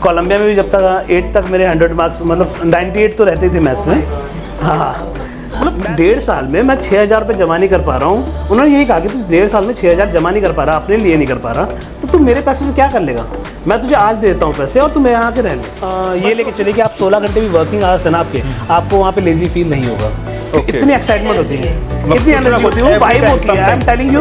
Colombia में भी जब तक 8 तक मेरे 100 मार्क्स मतलब 98 तो रहते थे मैथ्स में। हाँ, मतलब 1.5 साल में मैं 6,000 रुपये जमा नहीं कर पा रहा हूँ। उन्होंने यही कहा कि तू 1.5 साल में 6,000 जमा नहीं कर पा रहा, अपने लिए नहीं कर पा रहा, तो तू मेरे पैसे से क्या कर लेगा। मैं तुझे आज देता हूँ पैसे और तू मेरे यहाँ के रह ले। ये लेके चलिए कि आप 16 घंटे भी वर्किंग आवर्स है ना आपके, आपको वहाँ पे लेजी फील नहीं होगा। इतनी एक्साइटमेंट होती है, इतनी एनर्जी होती है, वाइब होती है। I am telling you.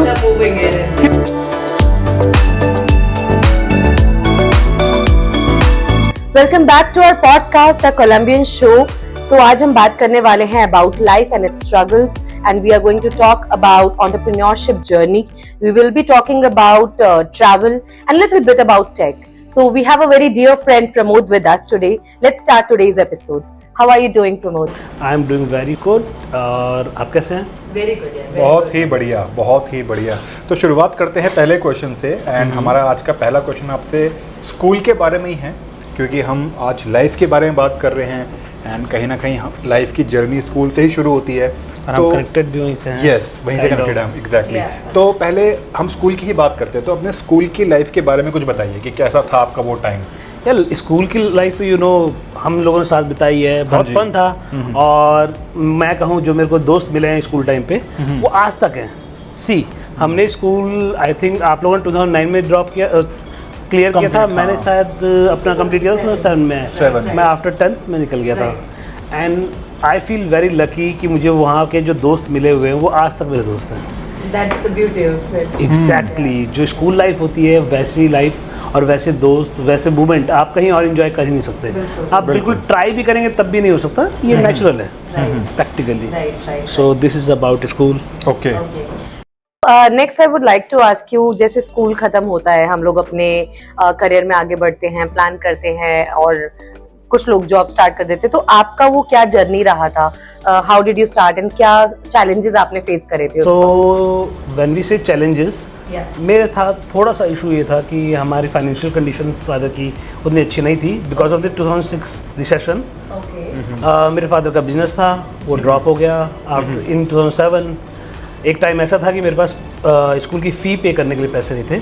Welcome back to our podcast the Colombian show. तो आज हम बात करने वाले हैं about life and its struggles and we are going to talk about entrepreneurship journey. We will be talking about travel and little bit about tech. So we have a very dear friend Pramod with us today. Let's start today's episode. How are you doing, Pramod? I am doing very good. और आप कैसे हैं? Very good, yeah. बहुत ही बढ़िया, बहुत ही बढ़िया. तो शुरुआत करते हैं पहले क्वेश्चन से एंड हमारा आज का पहला क्वेश्चन आपसे स्कूल के बारे में ही है, क्योंकि हम आज लाइफ के बारे में बात कर रहे हैं एंड कहीं ना कहीं लाइफ की जर्नी स्कूल से ही शुरू होती है. और हम कनेक्टेड भी वहीं से हैं. यस, वहीं से कनेक्टेड हैं. एग्जैक्टली. तो पहले हम स्कूल की ही बात करते हैं, तो अपने स्कूल की लाइफ के बारे में कुछ बताइए कि कैसा था आपका वो टाइम. यार स्कूल की लाइफ तो हम लोगों ने साथ बिताई है, बहुत फन था. और मैं कहूँ जो मेरे को दोस्त मिले हैं स्कूल टाइम पे वो आज तक हैं. हमने स्कूल आई थिंक आप लोगों ने 2009 में ड्रॉप किया, क्लियर किया था. मैंने शायद अपना कंप्लीट किया था 2007 में. मैं आफ्टर 10th में निकल गया था. And I feel very lucky कि मुझे वहाँ के जो दोस्त मिले हुए हैं वो आज तक मेरे दोस्त हैं. That's the beauty of it. Exactly. जो स्कूल लाइफ होती है वैसी लाइफ और वैसे दोस्त वैसे मूवमेंट आप कहीं और एंजॉय कर ही नहीं सकते. आप बिल्कुल ट्राई भी करेंगे तब भी नहीं हो सकता. ये नेचुरल है practically. So this is about school. Okay. Next I would like to ask you, जैसे स्कूल खत्म होता है, हम लोग अपने करियर में आगे बढ़ते हैं, प्लान करते हैं और कुछ लोग जॉब स्टार्ट कर देते, तो आपका वो क्या जर्नी रहा था? How did you start and क्या चैलेंजेस आपने फेस करे थे? तो व्हेन वी से चैलेंजेस, मेरे था थोड़ा सा इशू ये था कि हमारी फाइनेंशियल कंडीशन फादर की उतनी अच्छी नहीं थी बिकॉज ऑफ द 2006 रिसेशन. मेरे फादर का बिजनेस था, वो ड्रॉप हो गया. आफ्टर इन 2007 एक टाइम ऐसा था कि मेरे पास स्कूल की फ़ी पे करने के लिए पैसे नहीं थे.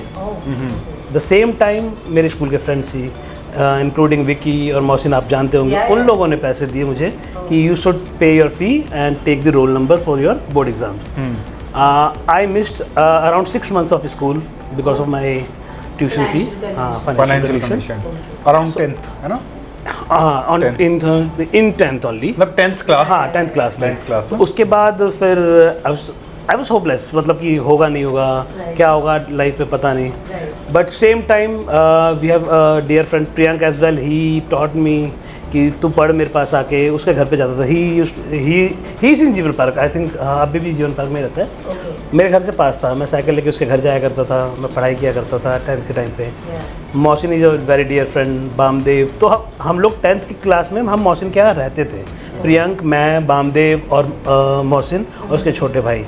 द सेम टाइम मेरे स्कूल के फ्रेंड्स ही इंक्लूडिंग विकी और मोहसिन, आप जानते होंगे, उन लोगों ने पैसे दिए मुझे कि you should pay your fee and take the roll number for your board exams. I missed around 6 months of school because of my tuition fee. Financial condition around 10th है ना? इन 10th ओनली, मतलब 10th class. हाँ 10th class में. Class. उसके बाद फिर I was hopeless, मतलब कि होगा नहीं होगा, क्या होगा लाइफ में पता नहीं. But same time we have dear friend Priyank as well. He taught me कि तू पढ़ मेरे पास आके. उसके घर पे जाता था. ही इज इन जीवन पार्क, आई थिंक अभी भी जीवन पार्क में रहता है. मेरे घर से पास था, मैं साइकिल लेके उसके घर जाया करता था, मैं पढ़ाई किया करता था 10th के टाइम पे. Mohsin is a very dear friend, Bamdev. तो हम लोग 10th की क्लास में हम मोहसिन के यहाँ रहते थे. प्रियंक, मैं, बामदेव और मोहसिन और उसके छोटे भाई.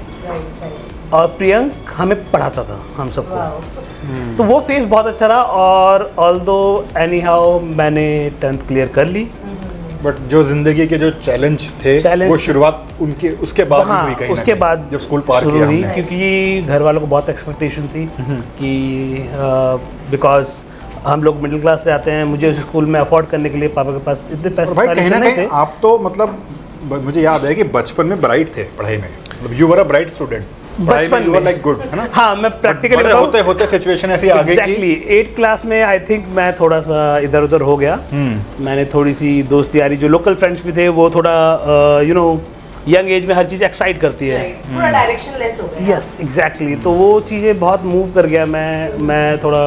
और प्रियंक हमें पढ़ाता था हम सबको. तो वो फेज बहुत अच्छा रहा. और ऑल्दो एनी हाउ मैंने 10th क्लियर कर ली. बट जो जिंदगी के जो चैलेंज थे वो शुरुआत उनके उसके बाद हाँ, हुई. कहीं उसके बाद जब स्कूल पार शुरू किया हुई, हमने. क्योंकि घर वालों को बहुत एक्सपेक्टेशन थी कि बिकॉज हम लोग मिडिल क्लास से आते हैं, मुझे उस स्कूल में अफोर्ड करने के लिए पापा के पास इतने पैसे भाई कहीं ना नहीं कहीं थे. आप तो मतलब मुझे याद है कि बचपन में ब्राइट थे पढ़ाई में. मतलब you were a bright student. बचपन में लाइक गुड है ना? हाँ, मैं प्रैक्टिकली होते होते सिचुएशन ऐसी आ गई कि 8th क्लास में आई थिंक मैं थोड़ा सा इधर उधर हो गया. मैंने थोड़ी सी दोस्ती यारी, जो लोकल फ्रेंड्स भी थे वो थोड़ा यंग एज में हर चीज़ एक्साइट करती है. पूरा डायरेक्शन लेस हो गया. Yes exactly. तो वो चीज़ें बहुत मूव कर गया. मैं थोड़ा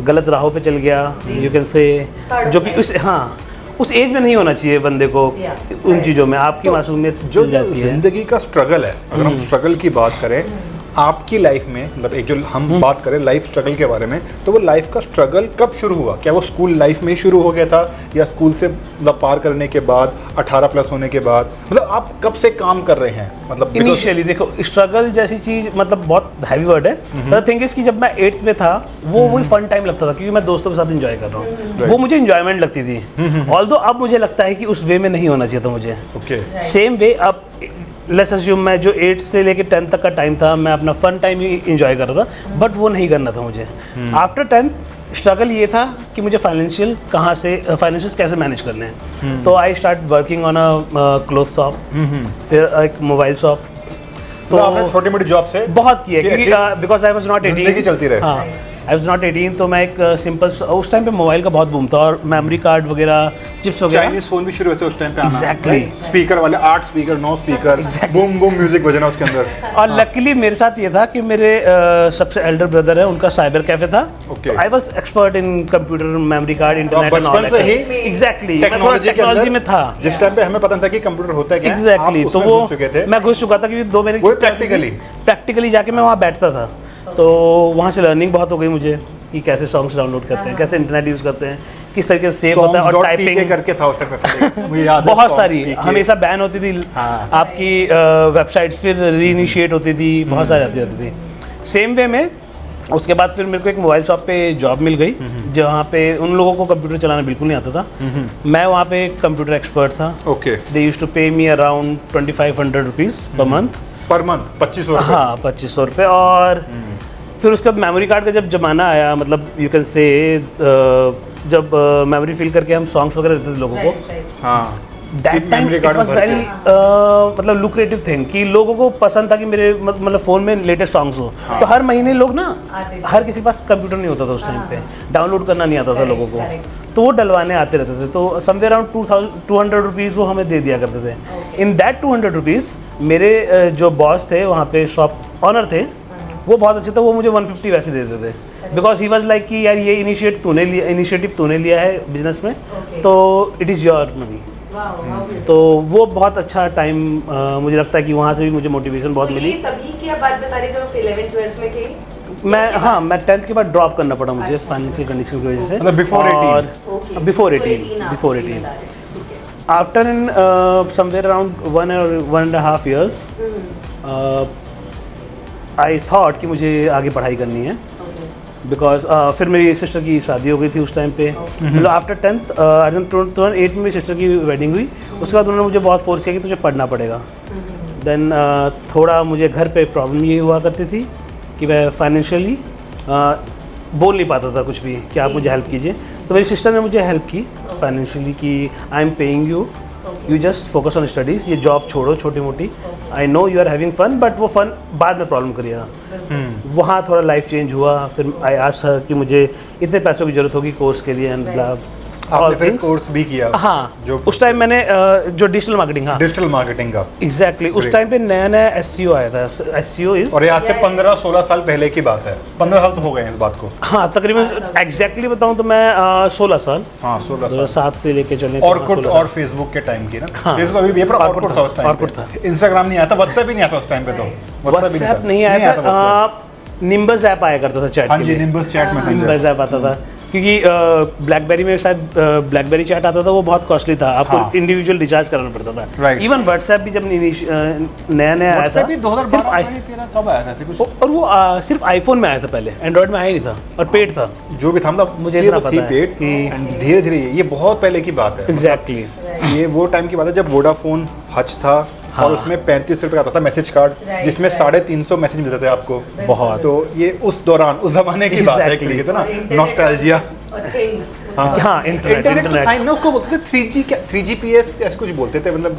गलत राहों पे चल गया, यू कैन से, जो कि उस एज में नहीं होना चाहिए बंदे को उन चीज़ों में. आपकी मासूमियत जो जिंदगी का स्ट्रगल है, अगर हम स्ट्रगल की बात करें आपकी लाइफ में, मतलब एक जो हम बात करें लाइफ स्ट्रगल के बारे में, तो वो लाइफ का स्ट्रगल कब शुरू हुआ? क्या वो स्कूल लाइफ में ही शुरू हो गया था या स्कूल से मतलब पार करने के बाद, 18+ होने के बाद? मतलब आप कब से काम कर रहे हैं? मतलब इनिशियली देखो, स्ट्रगल जैसी चीज़ मतलब बहुत हैवी वर्ड है. द थिंग इज कि जब मैं 8th में था वो वही फन टाइम लगता था, क्योंकि मैं दोस्तों के साथ एंजॉय कर रहा हूँ. वो मुझे इंजॉयमेंट लगती थी. ऑल्दो अब मुझे लगता है कि उस वे में नहीं होना चाहिए था मुझे. सेम वे अब लेट्स अस्यूम मैं जो 8 से लेके 10 तक का टाइम था, मैं अपना फन टाइम ही इंजॉय कर रहा था, बट वो नहीं करना था मुझे. आफ्टर 10th स्ट्रगल ये था कि मुझे फाइनेंशियल कैसे मैनेज करने हैं। तो I start working on a cloth shop, फिर एक मोबाइल शॉप। तो आपने छोटी मोटी जॉब से बहुत किया क्योंकि बिकॉज आई वाज नॉट 18, जिंदगी चलती रहे। हाँ, आई वाज नॉट 18, तो मैं एक सिंपल, उस टाइम पे मोबाइल का बहुत बूम था और मेमोरी कार्ड वगैरह, चिप्स वगैरह, चाइनीज फोन भी शुरू हुए थे उस टाइम पे आना। Exactly. स्पीकर वाले 8 speaker 9 speaker, boom boom music बजना उसके अंदर। और लकीली मेरे साथ ये था कि मेरे सबसे एल्डर ब्रदर है, उनका साइबर कैफे था। Okay. I was expert in computer, memory card, internet and बचपन ऑल से ही एग्जैक्टली टेक्नोलॉजी में था। जिस टाइम पे हमें पता था कि कंप्यूटर होता है क्या, एग्जैक्टली, आप तो उसमें वो घुस चुके थे। मैं घुस चुका था क्योंकि 2 महीने वो प्रैक्टिकली जाके मैं वहाँ बैठता था। तो वहाँ से लर्निंग बहुत हो गई मुझे कि कैसे सॉन्ग्स डाउनलोड करते हैं, कैसे इंटरनेट यूज़ करते हैं, किस तरीके से सेव होता है और टाइपिंग करके था उस टाइम पे। मुझे याद है बहुत सारी हमेशा बैन होती थी आपकी वेबसाइट्स, फिर रीइनिशिएट होती थी, बहुत सारी आती रहती थी। सेम वे में उसके बाद फिर मेरे को एक मोबाइल शॉप पे जॉब मिल गई, जहाँ पे उन लोगों को कंप्यूटर चलाना बिल्कुल नहीं आता था। मैं वहाँ पे कंप्यूटर एक्सपर्ट था। ओके। दे यूज्ड टू पे me around 2500 rupees per month. 2500 रुपये? हाँ, 2500 रुपये। और फिर उसके बाद मेमोरी कार्ड का जब जमाना आया, मतलब यू कैन से जब मेमोरी फिल करके हम सॉन्ग्स वगैरह देते थे लोगों को, हाँ, that time it was very मतलब लुक्रेटिव थिंग कि लोगों को पसंद था कि मेरे मतलब फ़ोन में लेटेस्ट सॉन्ग्स हो। तो हर महीने लोग ना, हर किसी के पास कंप्यूटर नहीं होता था उस टाइम पे, डाउनलोड करना नहीं आता था लोगों को, तो वो डलवाने आते रहते थे। तो समवेयर अराउंड 200 रुपीज़ वो हमें दे दिया करते थे। इन दैट 200 रुपीज़ मेरे जो बॉस थे वहाँ पे, शॉप ऑनर थे, वो बहुत अच्छे थे, वो मुझे 150 वैसे दे देते थे। बिकॉज ही वॉज लाइक कि यार ये इनिशिएटिव तूने लिया है बिजनेस में, तो इट इज़ योर मनी। तो वो बहुत अच्छा टाइम मुझे लगता है कि वहाँ से भी मुझे मोटिवेशन बहुत मिली। तभी की आप बात बता रहे जब आप 11th-12th में थे? मैं 10th के बाद ड्रॉप करना पड़ा मुझे फाइनेंशियल कंडीशन की वजह से। मतलब before 18 after in somewhere around 1 or 1.5 years I thought कि मुझे आगे पढ़ाई करनी है। बिकॉज फिर मेरी सिस्टर की शादी हो गई थी उस टाइम पे। मतलब आफ्टर 10th 2008 में मेरी सिस्टर की वेडिंग हुई। उसके बाद उन्होंने मुझे बहुत फोर्स किया कि तुझे पढ़ना पड़ेगा। देन थोड़ा मुझे घर पे प्रॉब्लम ये हुआ करती थी कि मैं फाइनेंशियली बोल नहीं पाता था कुछ भी कि आप मुझे हेल्प कीजिए। तो मेरी सिस्टर ने मुझे हेल्प की फाइनेंशियली कि I am paying you just focus on studies, ये जॉब छोड़ो छोटी मोटी, I know you are having fun, but वो फन बाद में प्रॉब्लम करिएगा। वहाँ थोड़ा लाइफ चेंज हुआ। फिर आई आस्क्ड हर कि मुझे इतने पैसों की ज़रूरत होगी कोर्स के लिए एंड ब्ला। आपने फिर कोर्स भी किया? हाँ, जो उस टाइम मैंने जो डिजिटल मार्केटिंग, हाँ डिजिटल मार्केटिंग का एग्जैक्टली उस टाइम पे नया SEO आया था। SEO इज, और ये आज से 15-16 साल पहले की बात है। 15 साल तो हो गए हैं इस बात को। हाँ तकरीबन एग्जैक्टली बताऊँ तो मैं 16 साल, हाँ 16 साल 2007 से लेके चले। ऑर्कुट और फेसबुक के टाइम की ना। फेसबुक अभी भी है, पर ऑर्कुट था उस टाइम ऑर्कुट था। इंस्टाग्राम नहीं आया था, व्हाट्सएप भी नहीं आया था उस टाइम पे। तो व्हाट्सएप नहीं आया था, निम्बस ऐप आया करता था चैट हाँ के जी, लिए। Nimbus chat messenger. Nimbus app आता था क्योंकि ब्लैकबेरी में शायद ब्लैकबेरी चैट आता था, वो बहुत कॉस्टली था, आपको इंडिविजुअल रिचार्ज कराना पड़ता था। इवन व्हाट्सएप भी जब नया आया था, 2012 कब आया था कुछ, और वो सिर्फ आईफोन में आया था, पहले एंड्रॉइड में आया नहीं था और पेड था। जो भी था मतलब मुझे इतना पता है पेड कि धीरे धीरे, ये बहुत पहले की बात है। एग्जैक्टली ये वो टाइम की बात है जब वोडाफोन हच था। हाँ। और उसमें 35 रुपये का आता था मैसेज कार्ड, जिसमें 350 मैसेज मिलते थे आपको। बहुत। तो ये उस दौरान, उस जमाने की बात है, एक तरीके से ना नॉस्टैल्जिया। हाँ, इंटरनेट तो था ही ना, उसको बोलते थे 3G, 3GPS ऐसे कुछ बोलते थे, मतलब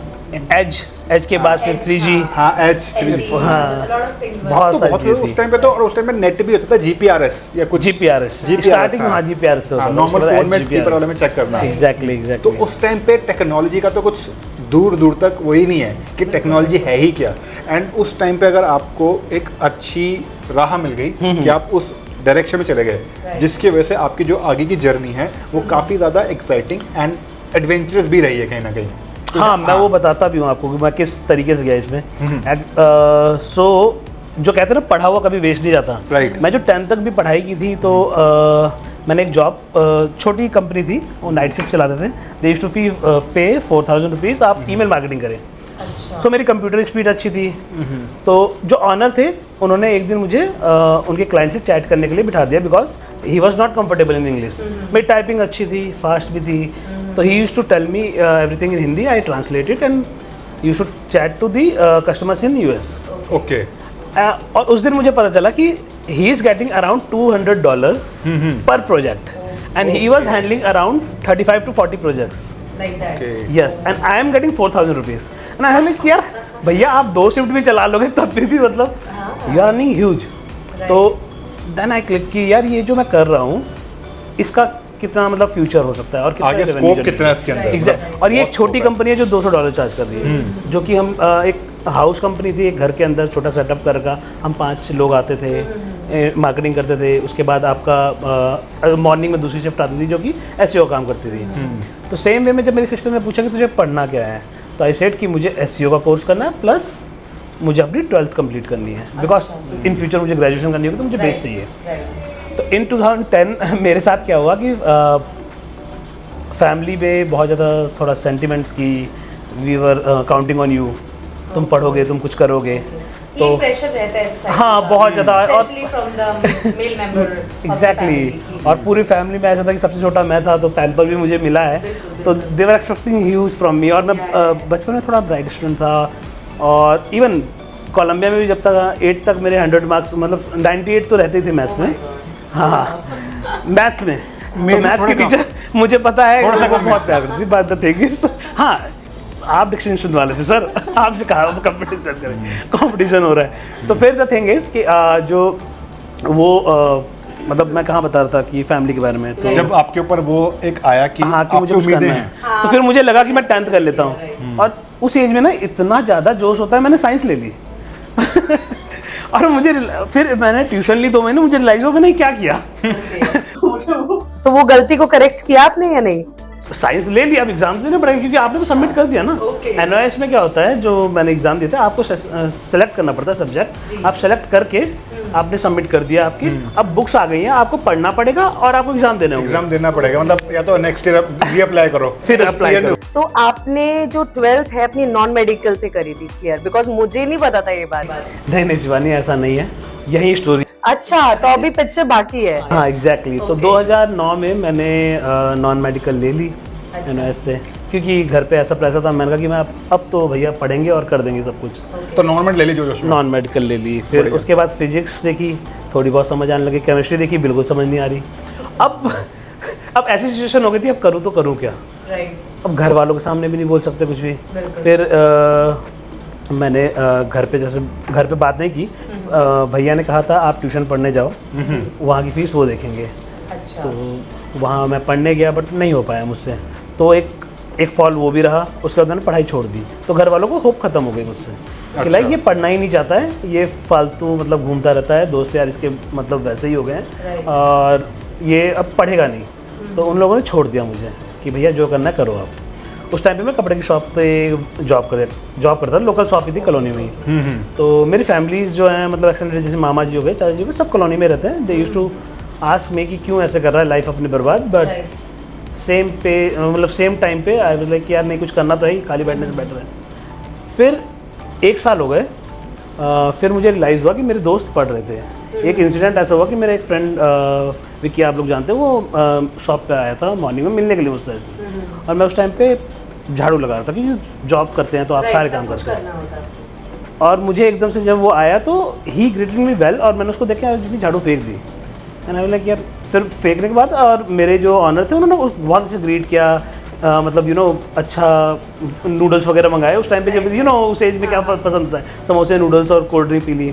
एज के बाद फिर 3G। हाँ, एज 3G। हाँ, तो बहुत उस टाइम पे तो, और उस टाइम पे नेट भी होता था, GPRS या कुछ। GPRS स्टार्टिंग में, हाँ GPRS से होता था, नॉर्मल फोन में कीपैड वाले में चेक करना। एग्जैक्टली तो उस टाइम पे टेक्नोलॉजी का तो कुछ दूर दूर तक वही नहीं है कि टेक्नोलॉजी है ही क्या। एंड उस टाइम पे अगर आपको एक अच्छी राह मिल गई कि आप उस डायरेक्शन में चले गए, जिसकी वजह से आपकी जो आगे की जर्नी है वो काफ़ी ज़्यादा एक्साइटिंग एंड एडवेंचरस भी रही है कहीं ना कहीं। हाँ, मैं वो बताता भी हूँ आपको कि मैं किस तरीके से गया इसमें। सो जो कहते हैं ना, पढ़ा हुआ कभी वेस्ट नहीं जाता। मैं जो 10th तक भी पढ़ाई की थी, तो मैंने एक जॉब, छोटी कंपनी थी, वो नाइट शिफ्ट चलाते थे। दे यूज्ड टू पे 4000 रुपीज़, आप ईमेल मार्केटिंग करें। सो मेरी कंप्यूटर स्पीड अच्छी थी। तो जो ऑनर थे, उन्होंने एक दिन मुझे उनके क्लाइंट से चैट करने के लिए बिठा दिया, because he was not comfortable in English. मेरी टाइपिंग अच्छी थी, फास्ट भी थी, तो he used to tell me everything in Hindi, I translate it and you should chat to the customers in US। Okay. और उस दिन मुझे पता चला कि he is getting around $200 per project, and he was handling around 35 to 40 projects. Like that. Okay. Yes, and I am getting 4,000 rupees. And I was like, यार भैया आप 2 शिफ्ट भी चला लोगे तब भी मतलब you are earning huge. तो then I click कि यार ये जो मैं कर रहा हूँ इसका कितना मतलब फ्यूचर हो सकता है और कितना आगे revenue स्कोप generate कितना है इसके अंदर? Exact. और ये एक छोटी कंपनी है जो $200 चार्ज कर रही है, जो कि हम एक हाउस कंपनी थी, एक घर के अंदर छोटा सेटअप कर का हम 5 लोग आते थे, मार्केटिंग करते थे, उसके बाद आपका मॉर्निंग में दूसरी शिफ्ट आती थी जो कि SEO काम करती थी। तो सेम वे में जब मेरी सिस्टर ने पूछा कि तुझे पढ़ना क्या है, तो आई सेड कि मुझे SEO का कोर्स करना है प्लस मुझे अपनी 12th कंप्लीट करनी है, बिकॉज इन फ्यूचर मुझे ग्रेजुएशन करनी होगी तो मुझे बेस चाहिए। तो इन 2010 मेरे साथ क्या हुआ कि फैमिली में बहुत ज़्यादा थोड़ा सेंटिमेंट्स की, we were counting on you, तुम पढ़ोगे तुम कुछ करोगे, तो प्रेशर रहता है society हाँ का, बहुत ज़्यादा। और especially from the male member of the exactly family. और पूरी फैमिली में ऐसा था कि सबसे छोटा मैं था, तो पैम्पर भी मुझे मिला है, तो they were expecting huge from me. और मैं बचपन में थोड़ा ब्राइट स्टूडेंट था, और इवन कोलंबिया में भी जब तक 8 तक मेरे 100 मार्क्स मतलब 98 तो रहते ही थे मैथ्स में। हाँ मैथ्स में, तो मैथ्स की टीचर मुझे पता है थोड़ा सा वो बहुत प्यार करती थी। बात द थिंग इज, हाँ आप डिक्शनरी वाले थे सर, आपसे कहा कंपटीशन करें, कंपटीशन हो रहा है। तो फिर द थिंग इज कि जो वो मतलब मैं कहाँ बता रहा था कि फैमिली के बारे में, तो जब आपके ऊपर वो एक आया कि हाँ कि मुझे कुछ उम्मीदें करना हैं, है, तो फिर मुझे लगा कि मैं 10th कर लेता हूँ। और उस एज में ना इतना ज़्यादा जोश होता है, मैंने साइंस ले ली और मुझे फिर मैंने ट्यूशन ली 2 महीने, मुझे रियलाइज हुआ मैंने क्या किया। तो वो गलती को करेक्ट किया आपने या नहीं? साइंस ले लिया, अब एग्जाम देने पड़ेगा क्योंकि आपने तो सबमिट कर दिया ना। NOS में क्या होता है, जो मैंने एग्जाम दिया था आपको सेलेक्ट करना पड़ता है सब्जेक्ट, आप सेलेक्ट करके आपने सबमिट कर दिया आपकी, अब बुक्स आ गई हैं, आपको पढ़ना पड़ेगा और आपको एग्जाम देने होंगे। एग्जाम देना पड़ेगा, मतलब या तो नेक्स्ट ईयर री-अप्लाई करो, फिर अप्लाई करो। तो आपने जो 12th है अपनी नॉन मेडिकल से करी थी क्लियर? बिकॉज मुझे नहीं पता था ये बात। नहीं शिवानी ऐसा नहीं है, यही स्टोरी। अच्छा, तो अभी पिक्चर बाकी है। हाँ एग्जैक्टली। तो 2009 में मैंने नॉन मेडिकल ले ली NOS से, क्योंकि घर पे ऐसा प्रेशर था, मैंने कहा कि मैं अब तो भैया पढ़ेंगे और कर देंगे सब कुछ। तो नॉर्मल ले ली जो नॉन मेडिकल ले ली, फिर उसके बाद फिजिक्स देखी, थोड़ी बहुत समझ आने लगी, केमिस्ट्री देखी, बिल्कुल समझ नहीं आ रही। अब ऐसी सिचुएशन हो गई थी, अब करूँ तो करूँ क्या। अब घर वालों के सामने भी नहीं बोल सकते कुछ भी। फिर मैंने घर पे बात नहीं की, भैया ने कहा था आप ट्यूशन पढ़ने जाओ, वहाँ की फीस वो देखेंगे। अच्छा। तो वहाँ मैं पढ़ने गया बट नहीं हो पाया मुझसे, तो एक फॉल वो भी रहा। उसके बाद मैंने पढ़ाई छोड़ दी, तो घर वालों को होप खत्म हो गई मुझसे कि लाइक ये पढ़ना ही नहीं चाहता है, ये फालतू मतलब घूमता रहता है, दोस्त यार इसके मतलब वैसे ही हो गए हैं और ये अब पढ़ेगा नहीं। तो उन लोगों ने छोड़ दिया मुझे कि भैया जो करना है करो आप। उस टाइम पे मैं कपड़े की शॉप पे जॉब करता था, लोकल शॉप ही थी कॉलोनी में ही। तो मेरी फैमिलीज जो हैं मतलब एक्सटेंडेड, जैसे मामा जी हो गए, चाचा जी हो गए, सब कॉलोनी में रहते हैं। They used to ask me कि क्यों ऐसे कर रहा है, लाइफ अपनी बर्बाद। बट सेम टाइम पे आई वाज लाइक यार नहीं कुछ करना तो है, खाली बैठने से बेटर है। फिर 1 साल हो गए, फिर मुझे रियलाइज़ हुआ कि मेरे दोस्त पढ़ रहे थे। एक इंसिडेंट ऐसा हुआ कि मेरा एक फ्रेंड विक्की, आप लोग जानते हैं, वो शॉप पे आया था मॉर्निंग में मिलने के लिए मुझसे ऐसे, और मैं उस टाइम पे झाड़ू लगा रहा था क्योंकि जॉब करते हैं तो आप सारे काम करते हैं। और मुझे एकदम से जब वो आया तो ही ग्रीटेड मी वेल, और मैंने उसको देखा जिसने झाड़ू फेंक दी। एंड आई वाज लाइक यार, फिर फेंकने के बाद और मेरे जो ऑनर थे उन्होंने बहुत अच्छे ग्रीट किया, मतलब अच्छा नूडल्स वगैरह मंगाए। उस टाइम पे जब उस एज में क्या पसंद था, समोसे, नूडल्स और कोल्ड ड्रिंक पी ली।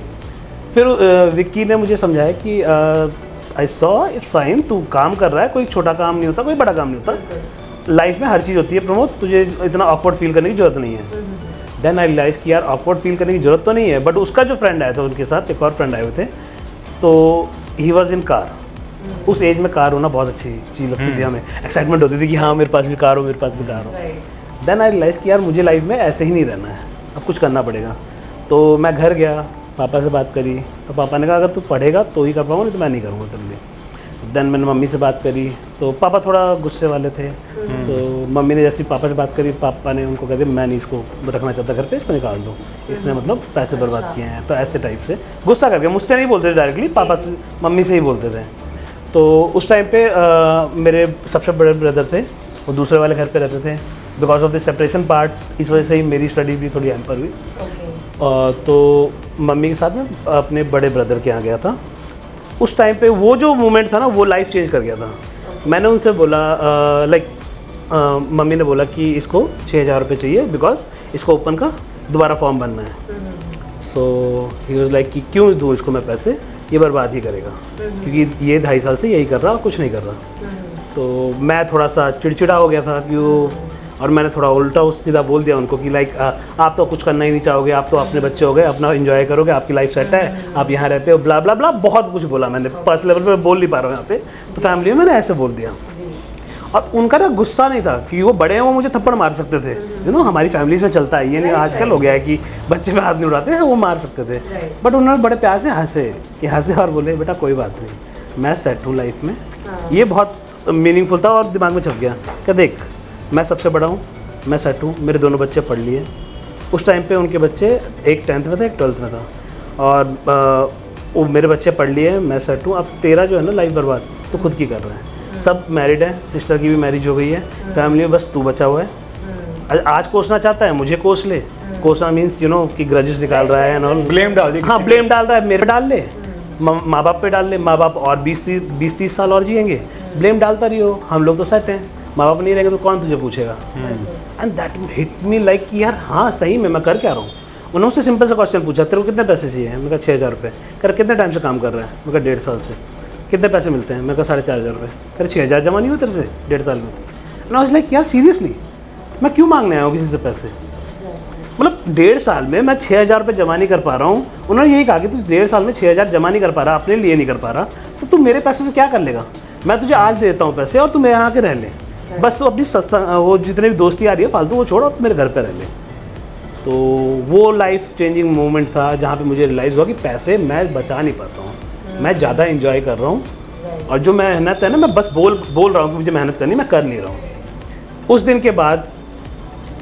फिर विक्की ने मुझे समझाया कि आई सॉ इट्स फाइन, तू काम कर रहा है, कोई छोटा काम नहीं होता, कोई बड़ा काम नहीं होता, लाइफ में हर चीज़ होती है प्रमोद, तुझे इतना ऑकवर्ड फील करने की जरूरत नहीं है। देन आई रियलाइज कि यार ऑकवर्ड फील करने की जरूरत तो नहीं है, बट उसका जो फ्रेंड आया था, उनके साथ एक और फ्रेंड आए हुए थे, तो ही वॉज इन कार। उस एज में कार होना बहुत अच्छी चीज़ लगती थी, हमें एक्साइटमेंट होती थी कि हाँ मेरे पास भी कार हो, मेरे पास भी कार हो। देन आई रियलाइज कि यार मुझे लाइफ में ऐसे ही नहीं रहना है, अब कुछ करना पड़ेगा। तो मैं घर गया, पापा से बात करी, तो पापा ने कहा अगर तू पढ़ेगा तो ही कर पाऊंगा, नहीं तो मैं नहीं करूँगा तेरे लिए। देन मैंने मम्मी से बात करी, तो पापा थोड़ा गुस्से वाले थे, तो मम्मी ने जैसे पापा से बात करी, पापा ने उनको कह दिया मैं नहीं इसको रखना चाहता घर पे, इसको निकाल दो, इसने मतलब पैसे बर्बाद किए हैं। तो ऐसे टाइप से गुस्सा करके, मुझसे नहीं बोलते थे डायरेक्टली, पापा से मम्मी से ही बोलते थे। तो उस टाइम पे मेरे सबसे बड़े ब्रदर थे, वो दूसरे वाले घर पे रहते थे। Because of the separation part, इस वजह से ही मेरी स्टडी भी थोड़ी हैम्पर हुई। तो मम्मी के साथ में अपने बड़े ब्रदर के यहाँ गया था, उस टाइम पे वो जो मोमेंट था ना वो लाइफ चेंज कर गया था। मैंने उनसे बोला मम्मी ने बोला कि इसको 6,000 रुपये चाहिए बिकॉज इसको ओपन का दोबारा फॉर्म भरना है। सो ही वाज लाइक कि क्यों दूँ इसको मैं पैसे, ये बर्बाद ही करेगा क्योंकि ये 2.5 साल से यही कर रहा, कुछ नहीं कर रहा। तो मैं थोड़ा सा चिड़चिड़ा हो गया था क्यों, और मैंने थोड़ा उल्टा सीधा बोल दिया उनको कि लाइक आप तो कुछ करना ही नहीं चाहोगे, आप तो अपने बच्चे हो गए, अपना एंजॉय करोगे, आपकी लाइफ सेट है, आप यहाँ रहते हो, ब्ला ब्ला ब्ला, बहुत कुछ बोला मैंने। पर्सनल लेवल पे बोल नहीं पा रहा हूँ यहाँ पे, तो फैमिली में मैंने ऐसे बोल दिया। और उनका ना गुस्सा नहीं था कि वो बड़े हैं, वो मुझे थप्पड़ मार सकते थे, यू नो हमारी फैमिलीज में चलता है ये, नहीं आजकल हो गया है कि बच्चे पे हाथ नहीं उड़ाते हैं, वो मार सकते थे। बट उन्होंने बड़े प्यार से हंसे और बोले बेटा कोई बात नहीं, मैं सेट हूँ लाइफ में। ये बहुत मीनिंगफुल था और दिमाग में छप गया कि देख मैं सबसे बड़ा हूँ, मैं सेट हूँ, मेरे दोनों बच्चे पढ़ लिए। उस टाइम पे उनके बच्चे एक 10th में था, एक 12th में था, और वो मेरे बच्चे पढ़ लिए, मैं सेट हूँ। अब तेरा जो है ना लाइफ बर्बाद तो खुद की कर रहे हैं, सब मैरिड है, सिस्टर की भी मैरिज हो गई है, फैमिली में बस तू बचा हुआ है। आज कोसना चाहता है मुझे कोस ले, कोसना मीन्स यू नो कि ग्रजेस निकाल रहा है एंड ऑल, ब्लेम डाल दे। हाँ ब्लेम डाल रहा है, मेरे डाल ले, माँ बाप पे डाल ले, माँ बाप और 20-30 साल और जिएंगे, ब्लेम डालता रही हो, हम लोग तो सेट हैं, माँ बाप नहीं रहेंगे तो कौन तुझे पूछेगा। And that hit me like कि यार हाँ सही में मैं कर क्या रहा हूँ। उन्होंने मुझसे सिंपल सा क्वेश्चन पूछा, तेरे को कितने पैसे चाहिए? मैंने कहा 6,000 रुपये। कर कितने टाइम से काम कर रहा है? मैं कहा 1.5 साल से। कितने पैसे मिलते हैं? मैं कहा 4,500 रुपये। तेरे 6,000 जमा नहीं हुए तेरे से 1.5 साल में? मैं वाज लाइक यार सीरियसली मैं क्यों मांगने आया हूँ किसी से पैसे? मतलब 1.5 साल में मैं 6,000 रुपये जमा नहीं कर पा रहा हूँ। उन्होंने यही कहा कि तू 1.5 साल में 6,000 जमा नहीं कर पा रहा, अपने लिए नहीं कर पा रहा, तो तू मेरे पैसे से क्या कर लेगा? मैं तुझे आज देता हूँ पैसे और तू मेरे यहाँ के रह ले, बस तू अपनी वो जितने भी दोस्ती आ रही है फालतू वो छोड़ और मेरे घर पे रह ले। तो वो लाइफ चेंजिंग मोमेंट था जहाँ पे मुझे रियलाइज़ हुआ कि पैसे मैं बचा नहीं पाता हूँ, मैं ज़्यादा एंजॉय कर रहा हूँ, और जो मेहनत है ना मैं बस बोल रहा हूँ कि मुझे मेहनत करनी, मैं कर नहीं रहा हूँ। उस दिन के बाद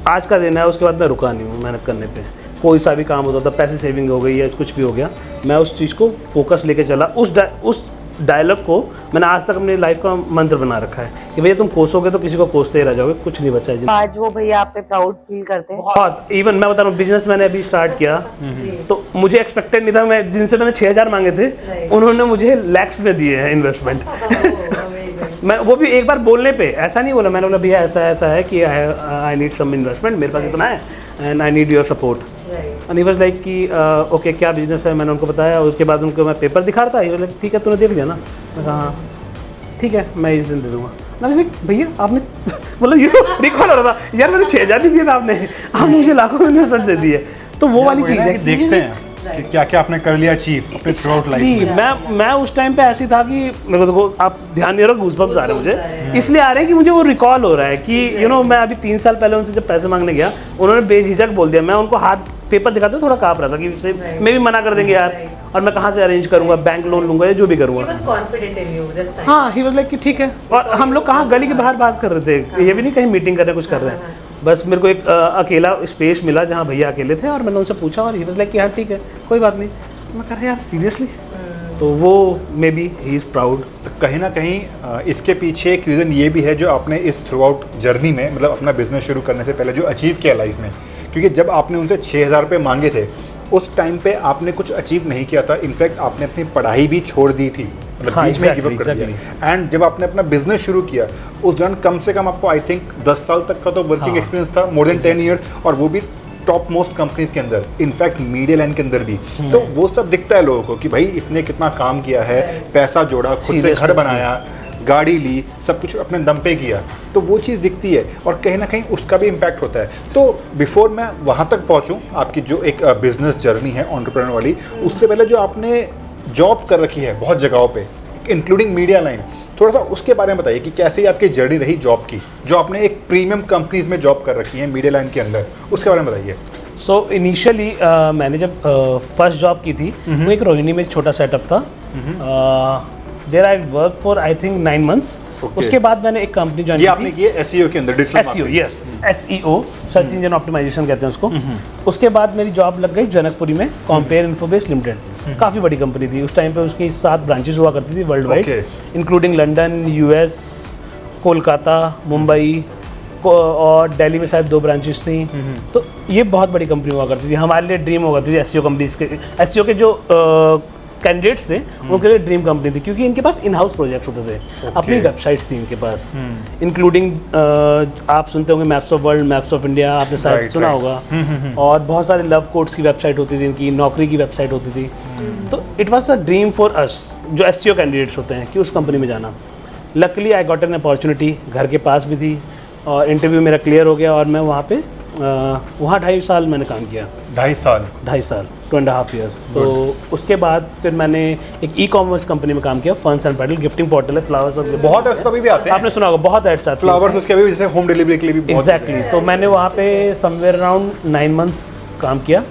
आज का दिन है, उसके बाद मैं रुका नहीं हूँ मेहनत करने पे। कोई सा भी काम होता था, पैसे सेविंग हो गई या कुछ भी हो गया, मैं उस चीज़ को फोकस लेके चला। उस डायलॉग को मैंने आज तक अपनी लाइफ का मंत्र बना रखा है कि भैया तुम कोसोगे तो किसी को कोसते ही रह जाओगे, कुछ नहीं बचा है। आज वो भैया आप पे प्राउड फील करते हैं? बहुत। इवन मैं बता रहा हूँ, बिजनेस मैंने अभी स्टार्ट किया तो मुझे एक्सपेक्टेड नहीं था, मैं जिनसे मैंने 6,000 मांगे थे उन्होंने मुझे लैक्स में दिए हैं इन्वेस्टमेंट। मैं वो भी एक बार बोलने पे, ऐसा नहीं बोला, मैंने बोला भैया ऐसा है कि आई नीड सम इन्वेस्टमेंट, मेरे पास इतना है and I need your support. And he was like कि ओके क्या बिजनेस है, मैंने उनको बताया। उसके बाद उनको मैं पेपर दिखा रहा था, ही वाज लाइक ठीक है तूने देख लिया ना? मैं कहा हाँ ठीक है मैं इस दिन दे दूँगा। मैंने कहा भैया आपने मतलब ये रिकॉल हो रहा था यार, मैंने 6,000 नहीं दिए थे आपने मुझे लाखों में इन्वेस्टमेंट दे दिए। तो वो वाली चीज़ है, देखते हैं कि क्या क्या आपने कर लिया अचीव अपने थ्रू आउट लाइफ में। मैं उस टाइम पे ऐसी था कि मेरे को आप ध्यान नहीं रहो, गूज़बम्स आ रहे हैं मुझे, इसलिए आ रहे हैं कि मुझे वो रिकॉल हो रहा है कि यू नो मैं अभी 3 साल पहले उनसे जब पैसे मांगने गया, उन्होंने बेझिझक बोल दिया। मैं उनको हाथ पेपर दिखाते थोड़ा काँप रहा था कि मैं भी मना कर देंगे यार, और मैं कहाँ से अरेंज करूँगा, बैंक लोन लूँगा या जो भी करूँगा। हाँ ही वाज लाइक कि ठीक है। और हम लोग कहाँ गली के बाहर बात कर रहे थे, ये भी नहीं कहीं मीटिंग कर रहे कुछ कर रहे हैं, बस मेरे को एक अकेला स्पेस मिला जहाँ भैया अकेले थे और मैंने उनसे पूछा और ही वाज लाइक कि हाँ ठीक है कोई बात नहीं। मैं कह रहा यार सीरियसली, तो वो may be he is proud. तो कहीं ना कहीं इसके पीछे एक रीज़न ये भी है जो आपने इस थ्रू आउट जर्नी में, मतलब अपना बिजनेस शुरू करने से पहले जो अचीव किया लाइफ में, क्योंकि जब आपने उनसे 6,000 रुपये मांगे थे उस टाइम पे आपने कुछ अचीव नहीं किया था, इनफैक्ट आपने अपनी पढ़ाई भी छोड़ दी थी, मतलब बीच में गिव अप कर दिया। एंड जब आपने अपना बिजनेस शुरू किया उस दौरान कम से कम आपको आई थिंक 10 साल तक का तो वर्किंग एक्सपीरियंस था, मोर देन 10 ईयर्स, और वो भी टॉप मोस्ट कंपनीज के अंदर, इनफैक्ट मीडिया लाइन के अंदर भी। तो वो सब दिखता है लोगों को कि भाई इसने कितना काम किया है, पैसा जोड़ा, खुद से घर बनाया, गाड़ी ली, सब कुछ अपने दम पे किया, तो वो चीज़ दिखती है और कहीं ना कहीं उसका भी इम्पैक्ट होता है। तो बिफोर मैं वहाँ तक पहुँचूँ, आपकी जो एक बिजनेस जर्नी है एंटरप्रेन्योर वाली, उससे पहले जो आपने जॉब कर रखी है बहुत जगहों पे इंक्लूडिंग मीडिया लाइन, थोड़ा सा उसके बारे में बताइए कि कैसे आपकी जर्नी रही जॉब की, जो आपने एक प्रीमियम कंपनीज में जॉब कर रखी है मीडिया लाइन के अंदर, उसके बारे में बताइए। सो इनिशियली मैंने जब फर्स्ट जॉब की थी वो एक रोहिणी में छोटा सेटअप था, there I work for I think 9 months. उसके बाद मैंने एक कंपनी ज्वाइन की, आपने किया एसईओ के अंदर, digital SEO, yes SEO, search engine optimization कहते हैं उसको। उसके बाद मेरी जॉब लग गई जनकपुरी में, कॉम्पेयर इन्फोबेस लिमिटेड, काफ़ी बड़ी कंपनी थी उस टाइम पे, उसकी 7 ब्रांचेस हुआ करती थी world wide, including London, US, Kolkata, Mumbai और दिल्ली में शायद 2 ब्रांचेस थी। तो ये बहुत बड़ी कंपनी हुआ करती थी, हमारे लिए ड्रीम हुआ करती थी एसईओ कंपनीज के। एसईओ के जो कैंडिडेट्स थे उनके लिए ड्रीम कंपनी थी, क्योंकि इनके पास इन हाउस प्रोजेक्ट्स होते थे, अपनी वेबसाइट्स थी इनके पास, इंक्लूडिंग आप सुनते होंगे maps of world, maps of India, आपने शायद सुना होगा, और बहुत सारे लव कोड्स की वेबसाइट होती थी इनकी, नौकरी की वेबसाइट होती थी। तो it was a dream for us जो SEO कैंडिडेट्स होते हैं कि उस कंपनी में जाना। Luckily I got an opportunity, घर के पास भी थी, और इंटरव्यू मेरा क्लियर हो गया, और मैं वहाँ पे वहाँ 2.5 साल मैंने काम किया। 2.5 साल 2.5 years। तो उसके बाद फिर मैंने एक ई-कॉमर्स कंपनी में काम किया, फंस एंड पेडल, गिफ्टिंग पोर्टल है, फ्लावर्स और बहुत ऐसा भी आते हैं, आपने सुना होगा, बहुत एड्स आते हैं फ्लावर्स उसके भी, जैसे होम डिलीवरी के लिए भी बहुत एग्जैक्टली। तो मैंने वहाँ पे समवेयर अराउंड 9 months काम किया,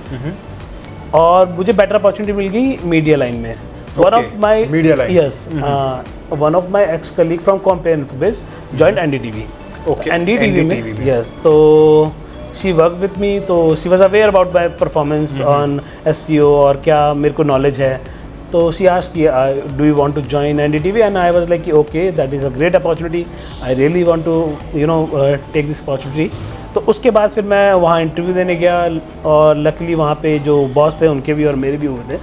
और मुझे बेटर अपॉर्चुनिटी मिल गई मीडिया लाइन में। One of my media line. Yes one of my ex colleague from compare infobase joined NDTV। Okay, NDTV में में। यस, तो शी वर्क विथ मी, तो she was aware about my performance on SEO और क्या मेरे को knowledge है। तो शी आस्क्ड कि do you want to join NDTV, and I was like okay that is a great opportunity, I really want to take this opportunity. तो उसके बाद फिर मैं वहाँ इंटरव्यू देने गया, और लकीली वहाँ पे जो बॉस थे उनके भी और मेरे भी हुए थे,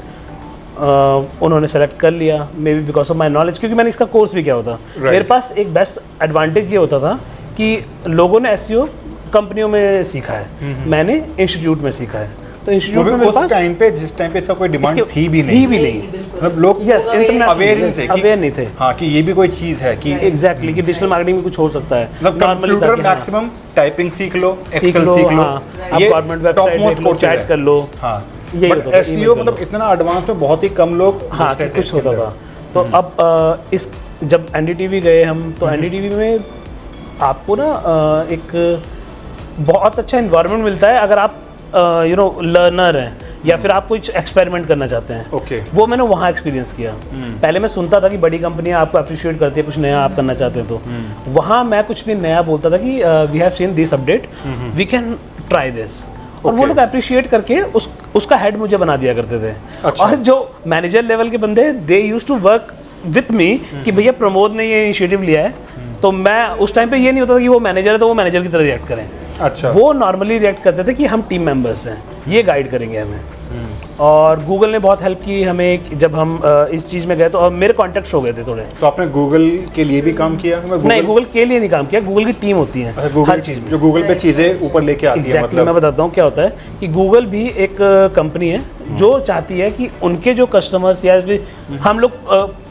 उन्होंने सेलेक्ट कर लिया, may be because of my knowledge, क्योंकि मैंने इसका कोर्स भी किया होता। मेरे पास एक बेस्ट एडवांटेज ये होता था कि लोगों ने SEO कंपनियों में सीखा है, मैंने इंस्टीट्यूट में सीखा है। तो इंस्टीट्यूट में मेरे पास टाइम पे, जिस टाइम पे इसका कोई डिमांड थी भी नहीं, मतलब लोग अवेयर नहीं थे हाँ कि ये भी कोई चीज़ है कि एग्जैक्टली कि डिजिटल मार्केटिंग में कुछ हो सकता है। मतलब कंप्यूटर मैक्सिमम टाइपिंग सीख लो, एक्सेल सीख लो, आप गवर्नमेंट वेबसाइट देख लो, चैट कर लो, हाँ। यही बट SEO मतलब इतना एडवांस में बहुत ही कम लोग हाँ कि कुछ होता था। तो अब इस जब NDTV गए हम, तो NDTV में आपको ना एक बहुत अच्छा इन्वायरमेंट मिलता है अगर आप लर्नर हैं या फिर आप कुछ एक्सपेरिमेंट करना चाहते हैं। ओके। वो मैंने वहाँ एक्सपीरियंस किया। पहले मैं सुनता था कि बड़ी कंपनियां आपको अप्रिशिएट करती है, कुछ नया आप करना चाहते हैं, तो वहाँ मैं कुछ भी नया बोलता था कि we have seen this update, we can try this, और वो लोग अप्रिशिएट करके उसका हेड मुझे बना दिया करते थे। अच्छा। और जो मैनेजर लेवल के बंदे, they used to work with me कि भैया प्रमोद ने ये इनिशिएटिव लिया है, तो मैं उस टाइम पे ये नहीं होता था कि वो मैनेजर है तो वो मैनेजर की तरह रिएक्ट करें। अच्छा। वो नॉर्मली रिएक्ट करते थे कि हम टीम मेंबर्स हैं, ये गाइड करेंगे हमें। और गूगल ने बहुत हेल्प की हमें जब हम इस चीज़ में गए, तो मेरे कॉन्टेक्ट्स हो गए थे थोड़े। तो आपने गूगल के लिए भी काम किया? नहीं, गूगल के लिए नहीं काम किया, गूगल की टीम होती है हर चीज़ में, जो गूगल पे चीज़ें ऊपर लेके आती है। मतलब मैं बताता हूँ क्या होता है कि गूगल भी एक कंपनी है जो चाहती है कि उनके जो कस्टमर्स या हम लोग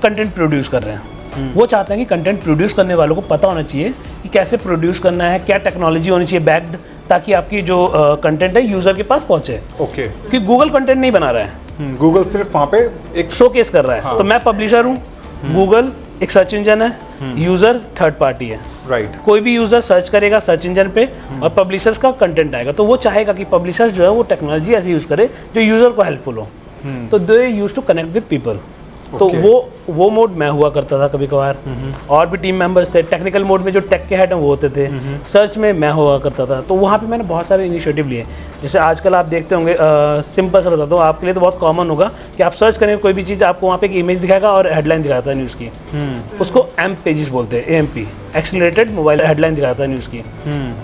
कंटेंट प्रोड्यूस कर रहे हैं, वो चाहते हैं कि कंटेंट प्रोड्यूस करने वालों को पता होना चाहिए कि कैसे प्रोड्यूस करना है, क्या टेक्नोलॉजी होनी चाहिए बैक्ड, ताकि आपकी जो कंटेंट है यूज़र के पास पहुंचे। ओके। कि गूगल कंटेंट नहीं बना रहा है, गूगल सिर्फ वहाँ पे एक शोकेस कर रहा है। तो मैं पब्लिशर हूँ, गूगल एक सर्च इंजन है, यूज़र थर्ड पार्टी है। राइट। कोई भी यूज़र सर्च करेगा सर्च इंजन पे और पब्लिशर्स का कंटेंट आएगा, तो वो चाहेगा कि पब्लिशर्स जो है वो टेक्नोलॉजी ऐसी यूज़ करे जो यूज़र को हेल्पफुल हो। तो they use to connect with people. तो वो मोड मैं हुआ करता था कभी कभार, और भी टीम मेंबर्स थे। टेक्निकल मोड में जो टेक के हेड हैं वो होते थे, सर्च में मैं हुआ करता था। तो वहाँ पे मैंने बहुत सारे इनिशिएटिव लिए। जैसे आजकल आप देखते होंगे, सिंपल सा बताता हूँ आपके लिए, तो बहुत कॉमन होगा कि आप सर्च करेंगे कोई भी चीज़, आपको वहाँ पे एक इमेज दिखाएगा और हेडलाइन दिखाता है न्यूज़ की। उसको एम्प पेजेस बोलते हैं, AMP, एक्सेलरेटेड मोबाइल हेडलाइन दिखाता है न्यूज़ की।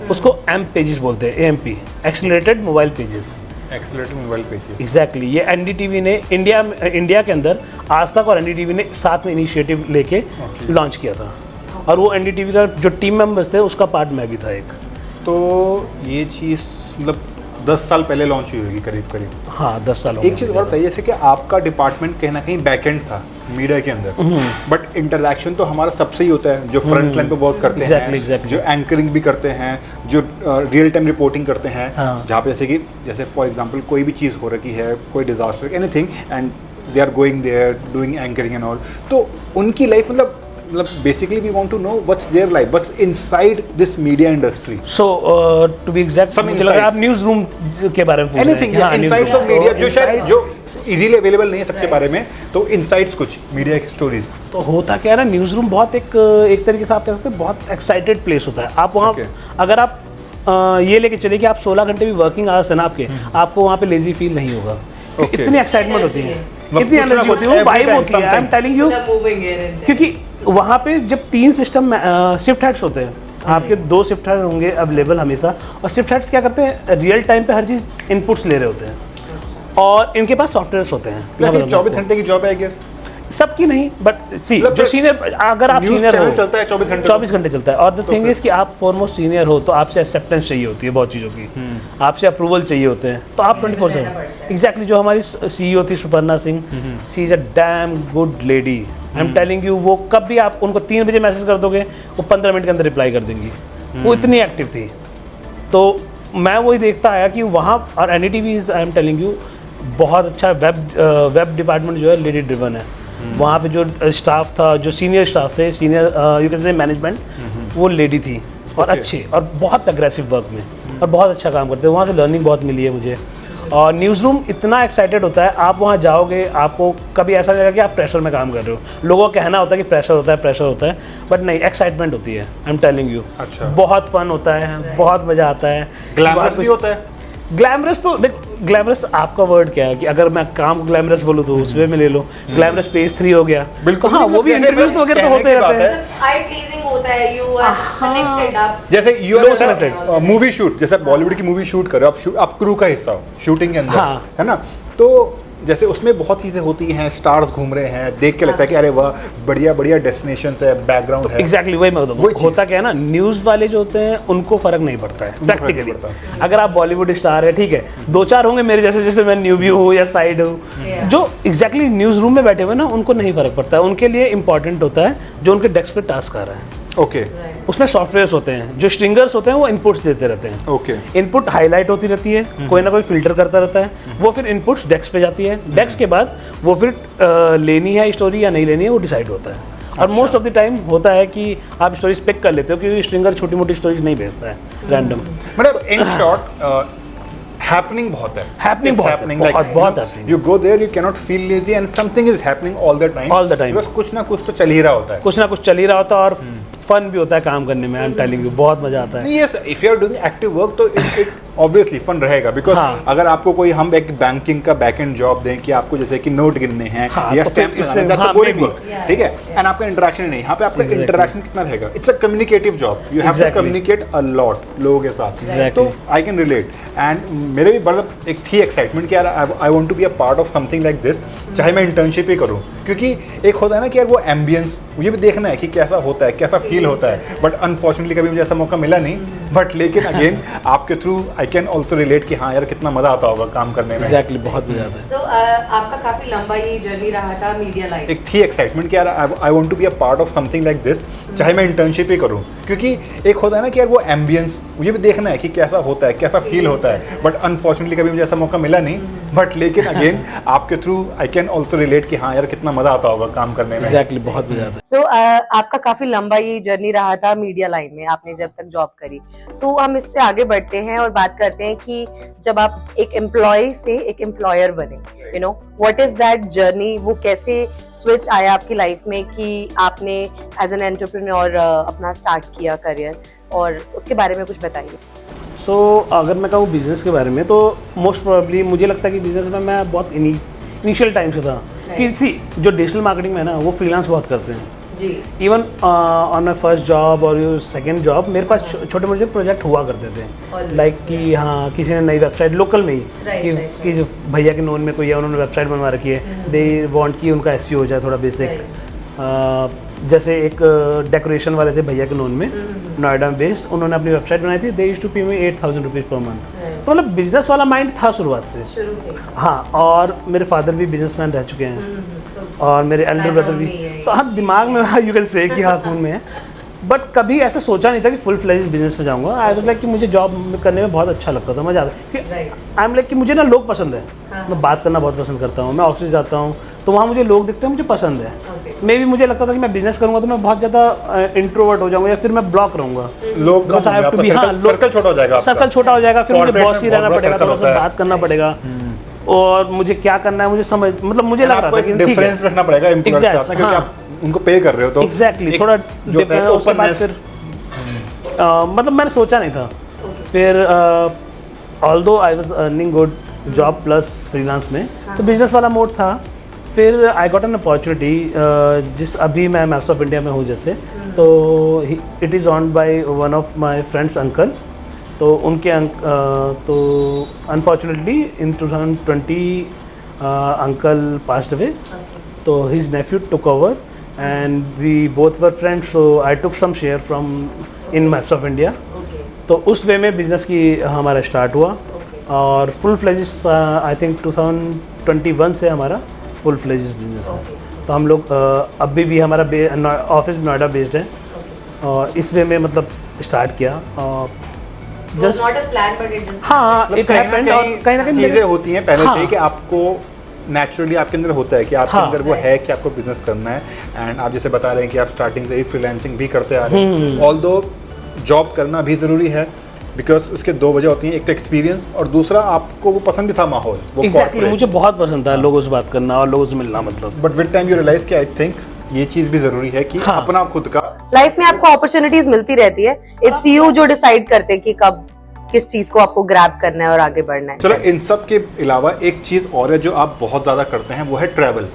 उसको एम्प पेजेस बोलते हैं, AMP, accelerated mobile pages. Accelerated mobile page. Exactly. ये NDTV ने इंडिया के अंदर आज तक और NDTV ने साथ में इनिशिएटिव लेके लॉन्च किया था, और वो NDTV का जो टीम मेंबर्स थे उसका पार्ट मैं भी था एक। तो ये चीज़ मतलब 10 साल पहले लॉन्च हुई होगी करीब करीब। हाँ, 10 साल। एक चीज़ और बताइए, जैसे कि आपका डिपार्टमेंट कहीं ना कहीं बैकएंड था मीडिया के अंदर, बट इंटरैक्शन तो हमारा सबसे ही होता है, जो फ्रंट लाइन पे वर्क करते हैं, जो एंकरिंग भी करते हैं, जो रियल टाइम रिपोर्टिंग करते हैं, जहाँ पे जैसे फॉर एग्जांपल कोई भी चीज़ हो रही है, कोई disaster, anything, and they are going there doing anchoring and all, तो उनकी लाइफ मतलब basically we want to know what's their life, what's inside this media industry. So to be exact, मुझे लग रहा है आप न्यूज़ रूम के बारे में पूछ रहे हैं। एनीथिंग इनसाइड्स ऑफ मीडिया, जो शायद जो इजीली अवेलेबल नहीं है सबके बारे में, तो इनसाइट्स कुछ मीडिया स्टोरीज। तो होता क्या है ना, न्यूज़ रूम बहुत एक तरीके से आप कह सकते हैं बहुत एक्साइटेड प्लेस होता है। आप वहाँ अगर आप ये लेके चलिए कि आप 16 घंटे भी वर्किंग आवर्स है ना आपके, आपको वहाँ पे लेजी फील नहीं होगा। इतनी एक्साइटमेंट होती है, इतनी एनर्जी होती है, वो वाइब होती है, आई एम टेलिंग यू। क्योंकि वहाँ पे जब 3 सिस्टम शिफ्ट हेड्स होते हैं, आपके 2 शिफ्ट हेड होंगे अवेलेबल हमेशा, और शिफ्ट हेड्स क्या करते हैं, रियल टाइम पे हर चीज़ इनपुट्स ले रहे होते हैं। और इनके पास सॉफ्टवेयर्स होते हैं। वैसे 24 घंटे की जॉब है आई गेस, सबकी नहीं, बट सी मतलब जो सीनियर, अगर आप न्यूज़ सीनियर चैनल हो चलता है 24 घंटे, 24 घंटे चलता है। और द थिंग इज कि आप फॉरमोस्ट सीनियर हो तो आपसे एक्सेप्टेंस चाहिए होती है बहुत चीज़ों की, आपसे अप्रूवल चाहिए होते हैं, तो आप 24/7 एग्जैक्टली। जो हमारी CEO थी Suparna Singh, she is a damn good lady, I am telling you. वो कब भी आप उनको 3 बजे मैसेज कर दोगे वो 15 मिनट के अंदर रिप्लाई कर देंगी, वो इतनी एक्टिव थी। तो मैं वही देखता आया कि वहाँ, और NDTV is, I am telling you, बहुत अच्छा वेब डिपार्टमेंट जो है लेडी ड्रिवन है। वहाँ पे जो स्टाफ था, जो सीनियर स्टाफ थे, senior you can say management, वो लेडी थी और अच्छे और बहुत अग्रेसिव वर्क में और बहुत अच्छा काम करते हैं। वहाँ से लर्निंग बहुत मिली है मुझे। और न्यूज़ रूम इतना एक्साइटेड होता है, आप वहाँ जाओगे आपको कभी ऐसा नहीं लगेगा कि आप प्रेशर में काम कर रहे हो। लोगों का कहना होता है कि प्रेशर होता है, प्रेशर होता है, बट नहीं, एक्साइटमेंट होती है। आई एम टेलिंग यू, अच्छा, बहुत फन होता है, बहुत मज़ा आता है। ग्लैमरस भी होता है। ग्लैमरस तो देखो, ग्लैमरस आपका वर्ड क्या है कि अगर मैं काम को ग्लैमरस बोलूँ तो उस वे में ले लो। ग्लैमरस पेज 3 हो गया, बिल्कुल। हाँ, वो भी इंटरव्यूज वगैरह तो होते रहते हैं। आई प्लीजिंग होता है, यू आर कनेक्टेड। आप जैसे you Low connected। Movie shoot, जैसे बॉलीवुड की मूवी शूट कर रहे हो, आप क्रू का हिस्सा हो शूटिंग के अंदर, हाँ। है ना। तो जैसे उसमें बहुत चीज़ें होती हैं, स्टार्स घूम रहे हैं, देख के लगता है कि अरे वाह, बढ़िया बढ़िया डेस्टिनेशन है, बैकग्राउंड है। एग्जैक्टली वही मैं वही बताऊँ। होता क्या है ना, न्यूज़ वाले जो होते हैं उनको फ़र्क नहीं पड़ता है प्रैक्टिकली। अगर आप बॉलीवुड स्टार है, ठीक है, 2-4 होंगे मेरे जैसे, जैसे मैं न्यूबी हूँ या साइड हूँ, जो एग्जैक्टली न्यूज़ रूम में बैठे हुए ना, उनको नहीं फ़र्क पड़ता है। उनके लिए इंपॉर्टेंट होता है जो उनके डेस्क पे टास्क आ रहा है। ओके उसमें सॉफ्टवेयर्स होते हैं, जो स्ट्रिंगर्स होते हैं वो इनपुट्स देते रहते हैं। ओके, इनपुट हाईलाइट होती रहती है, कोई ना कोई फिल्टर करता रहता है, वो फिर इनपुट्स डेस्क पे जाती है। डेस्क के बाद वो फिर लेनी है स्टोरी या नहीं लेनी है वो डिसाइड होता है। और मोस्ट ऑफ द टाइम होता है कि आप स्टोरीज पिक कर लेते हो, क्योंकि स्ट्रिंगर छोटी मोटी स्टोरीज नहीं भेजता है रैंडम। मतलब इन शॉर्ट हैपनिंग बहुत है, Happening It's बहुत है, happening, बहुत- like, बहुत you know, happening। you go there, you cannot feel lazy and something is happening all the time, because कुछ ना कुछ तो चल ही रहा होता है। कुछ ना कुछ चल ही रहा होता है और फन भी होता है काम करने में। आई एम टेलिंग यू, बहुत मजा आता है। Yes, if you are doing active work तो इट ऑब्वियसली फन रहेगा, बिकॉज हाँ। अगर आपको कोई, हम एक बैंकिंग का बैकएंड जॉब दें कि आपको जैसे कि नोट गिनने हैं हाँ, या तो फिर स्टैम्प इससे- लगाने, दैट्स अ हाँ, बोरिंग maybe। वर्क, ठीक है, एंड आपका इंटरेक्शन नहीं, यहाँ पे आपका Exactly। इंटरेक्शन कितना रहेगा। It's a communicative job, you have to Exactly। Communicate a lot लोगों के साथ। Exactly। तो आई कैन रिलेट, एंड मेरे भी मतलब एक थी एक्साइटमेंट कि यार I want to be a part of something like this, चाहे मैं इंटर्नशिप ही करूँ, क्योंकि एक होता है ना कि यार वो एम्बियंस मुझे भी देखना है कि कैसा होता है, कैसा फील होता है। बट अनफॉर्चुनेटली कभी मुझे ऐसा मौका मिला नहीं, बट लेकिन अगेन आपके through I can also relate कि हाँ यार कितना मजा आता होगा काम करने में। एग्जैक्टली, बहुत मजा आता है। सो आपका काफी लंबा ये जर्नी रहा था मीडिया लाइफ। एक थी एक्साइटमेंट कि यार I want to be a part of something like this, चाहे मैं इंटर्नशिप ही करूँ, क्योंकि एक होता है ना कि यार वो एम्बियंस मुझे भी देखना है कि कैसा होता है, कैसा फील होता है। बट अनफॉर्चुनेटली कभी मुझे ऐसा मौका मिला नहीं, बट लेकिन अगेन आपके through I can also relate कि हाँ यार कितना मजा आता होगा काम करने में। एग्जैक्टली, बहुत मजा आता है। सो आपका काफी लंबा ये जर्नी रहा था मीडिया लाइन में, आपने जब तक जॉब करी। सो हम इससे आगे बढ़ते हैं और बात करते हैं कि जब आप एक एम्प्लॉय से एक एम्प्लॉयर बने, you know what is that journey, वो कैसे स्विच आया आपकी लाइफ में कि आपने एज एन एंटरप्रेन्योर अपना स्टार्ट किया करियर, और उसके बारे में कुछ बताइए। सो अगर मैं कहूँ बिजनेस के बारे में, तो मोस्ट प्रोबेबली मुझे लगता है कि बिजनेस में मैं बहुत इनिशियल टाइम से था कि सी जो डिजिटल मार्केटिंग में है ना, वो फ्रीलांस बहुत करते हैं जी। Even on my first job और सेकेंड जॉब मेरे पास छोटे मोटे प्रोजेक्ट हुआ करते थे, लाइक कि हाँ किसी ने नई वेबसाइट लोकल में ही कि जो भैया के नोन में कोई है, उन्होंने वेबसाइट बनवा रखी है, दे वांट कि उनका एसईओ हो जाए थोड़ा बेसिक। जैसे एक डेकोरेशन वाले थे भैया के नोन में, नोएडा में बेस्ड, उन्होंने अपनी वेबसाइट बनाई थी, दे यूज्ड टू पे मी 8,000 रुपीज़ पर मंथ। तो मतलब बिजनेस वाला माइंड था शुरुआत से, शुरू से। हाँ। और मेरे फादर भी बिजनेसमैन रह चुके हैं और मेरे एल्डर ब्रदर भी, तो हाँ दिमाग में यू कैन से कि हाँ खून में है। बट कभी ऐसा सोचा नहीं था कि फुल फ्लेज बिजनेस में जाऊंगा। आई वाज लाइक कि मुझे जॉब करने में बहुत अच्छा लगता था, मजा आता है। आई एम लाइक कि मुझे ना लोग पसंद है, मैं बात करना बहुत पसंद करता हूँ, मैं ऑफिस जाता हूँ तो वहाँ मुझे लोग दिखते हैं, मुझे पसंद है। मे भी मुझे लगता था कि मैं बिजनेस करूँगा तो मैं बहुत ज़्यादा इंट्रोवर्ट हो जाऊँगा या फिर मैं ब्लॉक रहूँगा, लोग सर्कल छोटा हो जाएगा, सर्कल छोटा हो जाएगा, फिर मुझे बॉस ही रहना पड़ेगा, थोड़ा सा बात करना पड़ेगा, और मुझे क्या करना है मुझे समझ, मतलब मुझे लग रहा था कि डिफरेंस रखना पड़ेगा एम्प्लॉयर्स के साथ, क्योंकि आप उनको पे कर रहे हो तो एग्जैक्टली थोड़ा डिफरेंस। उसके बाद फिर मतलब मैंने सोचा नहीं था। फिर although I was earning good job plus freelance में, तो बिजनेस वाला मोड था। फिर आई गॉट एन अपॉर्चुनिटी, जिस अभी मैं मैप्स ऑफ इंडिया में हूँ जैसे, तो it is on by one of my friends uncle, तो उनके तो unfortunately in 2020 uncle passed away, तो his nephew took over and we both were friends, so I took some share from in maps of India. तो उस वे में business की हमारा start हुआ और फुल फ्लेजेस आई थिंक 2021 से हमारा फुल फ्लेजेस बिजनेस है। तो हम लोग अभी भी हमारा ऑफिस नोएडा बेस्ड है और इस वे में मतलब स्टार्ट किया और just not a plan but it just हाँ मतलब एक हैपेंड और कहीं ना कहीं चीजें होती हैं पहले हाँ, से ही कि आपको नेचुरली आपके अंदर होता है कि आपके हाँ, अंदर वो है कि आपको बिजनेस करना है। एंड आप जैसे बता रहे हैं कि आप स्टार्टिंग से ही फ्रीलांसिंग भी करते आ रहे हैं, ऑल्दो जॉब करना भी ज़रूरी है बिकॉज उसके दो वजह होती हैं, एक तो एक्सपीरियंस और दूसरा आपको वो पसंद भी था माहौल वो एग्जैक्टली corporate। मुझे बहुत पसंद था लोगों से बात करना और लोगों से मिलना मतलब। But with time you realize कि आई थिंक ये चीज़ भी ज़रूरी है कि हाँ। अपना खुद का लाइफ में आपको अपॉर्चुनिटीज मिलती रहती है, इट्स यू जो डिसाइड करते हैं कि कब किस चीज को आपको ग्रैब करना है और आगे बढ़ना है। चलो इन सब के अलावा एक चीज़ और है जो आप बहुत ज़्यादा करते हैं, वो है ट्रैवल,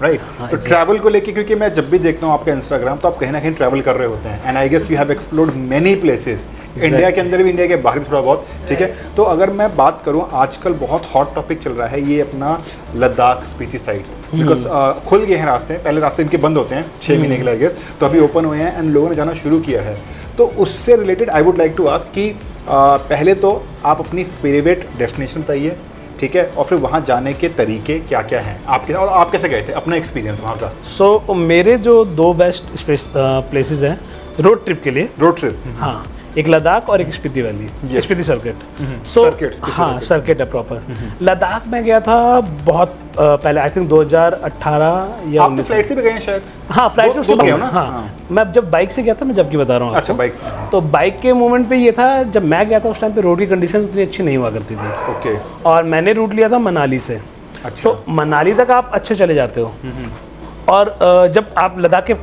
राइट? तो ट्रैवल को लेके क्योंकि मैं जब भी देखता हूँ आपका इंस्टाग्राम तो आप कहीं ना कहीं ट्रैवल कर रहे होते हैं and I guess you have explored many places, India के अंदर भी, इंडिया के बाहर भी थोड़ा बहुत, ठीक है? तो अगर मैं बात करूँ आजकल बहुत हॉट टॉपिक चल रहा है ये अपना लद्दाख स्पीति साइड, बिकॉज खुल गए हैं रास्ते, पहले रास्ते इनके बंद होते हैं 6 महीने के लिए आई गेस, तो अभी ओपन हुए हैं एंड लोगों ने जाना शुरू किया है। तो उससे related I would like to ask कि पहले तो आप अपनी फेवरेट डेस्टिनेशन बताइए, ठीक है, और फिर वहाँ जाने के तरीके क्या क्या हैं आपके, और आप कैसे गए थे, अपना एक्सपीरियंस वहाँ का। सो मेरे जो 2 बेस्ट प्लेसेस हैं रोड ट्रिप के लिए, रोड ट्रिप, हाँ, एक लद्दाख और एक Spiti valley, Yes. Spiti circuit. So Circuit, Spiti हाँ circuit। सर्किट है प्रॉपर। लद्दाख में गया था बहुत पहले, आई थिंक 2018 या आप तो फ्लाइट से भी गए हैं शायद। हाँ फ्लाइट से उसके दो गए हो बाद ना? हाँ मैं जब बाइक से गया था, मैं जब की बता रहा हूँ अच्छा, आपको। बाइक से, तो बाइक के मोमेंट पे ये था, जब मैं गया था उस टाइम पे रोड की कंडीशन उतनी अच्छी नहीं हुआ करती थी ओके, और मैंने रूट लिया था मनाली से। अच्छा। तो मनाली तक आप अच्छे चले जाते हो और जब आप लद्दाख के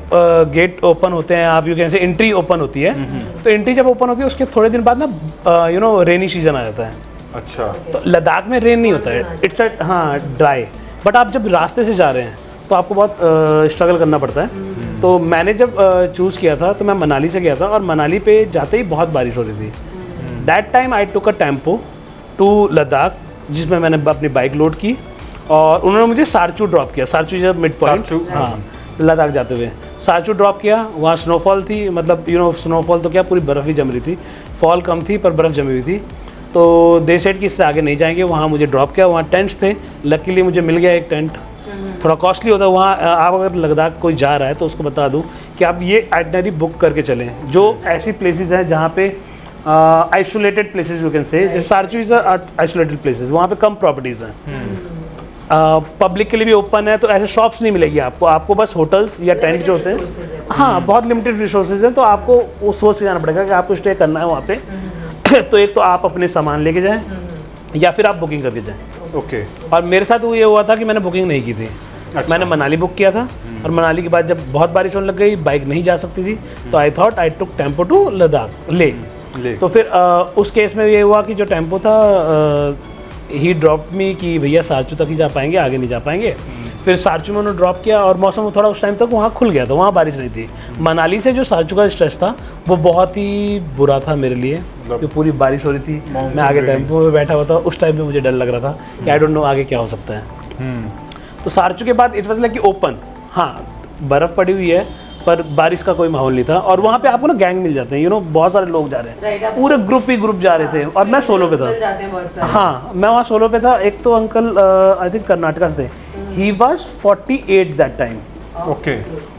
गेट ओपन होते हैं, आप you can say entry open होती है, तो एंट्री जब ओपन होती है उसके थोड़े दिन बाद ना यू नो रेनी सीजन आ जाता है। अच्छा, तो लद्दाख में रेन नहीं होता है, इट्स हाँ ड्राई, बट आप जब रास्ते से जा रहे हैं तो आपको बहुत स्ट्रगल करना पड़ता है। तो मैंने जब चूज़ किया था तो मैं मनाली से गया था और मनाली पे जाते ही बहुत बारिश हो रही थी। That time I took a tempo to Ladakh जिसमें मैंने अपनी बाइक लोड की और उन्होंने मुझे सारचू ड्रॉप किया। सारचू जब मिड पॉइंट, सारचू, हाँ, लद्दाख जाते हुए सारचू ड्रॉप किया। वहाँ स्नोफॉल थी, मतलब यू नो स्नोफॉल तो क्या पूरी बर्फ़ ही जम रही थी, फॉल कम थी पर बर्फ़ जमी हुई थी। तो दे सेड कि इससे आगे नहीं जाएंगे, वहाँ मुझे ड्रॉप किया। वहाँ टेंट्स थे, लकीली मुझे मिल गया एक टेंट, थोड़ा कॉस्टली होता है वहाँ। आप अगर लद्दाख कोई जा रहा है तो उसको बता दूँ कि आप ये आइटनरी बुक करके चलें, जो ऐसी प्लेसेस हैं जहाँ पे isolated places you can say, जैसे सारचू इज़ आइसोलेटेड प्लेसेस, वहाँ पे कम प्रॉपर्टीज़ हैं, पब्लिक के लिए भी ओपन है, तो ऐसे शॉप्स नहीं मिलेगी आपको बस होटल्स या टेंट जो होते हैं, हाँ बहुत लिमिटेड रिसोर्सेज हैं। तो आपको वो सोच के जाना पड़ेगा कि आपको स्टे करना है वहाँ पे। तो एक तो आप अपने सामान लेके जाएं या फिर आप बुकिंग करके जाएं। ओके, और मेरे साथ वो ये हुआ था कि मैंने बुकिंग नहीं की थी। अच्छा। मैंने मनाली बुक किया था और मनाली के बाद जब बहुत बारिश होने लग गई, बाइक नहीं जा सकती थी, तो I thought I took tempo to Ladakh ले। तो फिर उस केस में ये हुआ कि जो टेम्पो था ही ड्रॉप मी कि भैया सारचू तक ही जा पाएंगे, आगे नहीं जा पाएंगे। फिर सारचू में उन्होंने ड्रॉप किया और मौसम थोड़ा उस टाइम तक वहाँ खुल गया था, वहाँ बारिश नहीं थी। मनाली से जो सारचू का स्ट्रेस था वो बहुत ही बुरा था मेरे लिए, क्योंकि पूरी बारिश हो रही थी, मैं आगे टेम्पो में बैठा हुआ था। उस टाइम में मुझे डर लग रहा था कि आई डोंट नो आगे क्या हो सकता है। तो सारचू के बाद इट वॉज लाइक ओपन, हाँ बर्फ़ पड़ी हुई है पर बारिश का कोई माहौल नहीं था। और वहाँ पे आपको ना गैंग मिल जाते हैं, यू नो बहुत सारे लोग जा रहे हैं, पूरे ग्रुप ही ग्रुप जा रहे थे और मैं सोलो पे था। हाँ मैं वहाँ सोलो पे था। एक तो अंकल आई थिंक कर्नाटका से थे, he was 48 that time. Okay,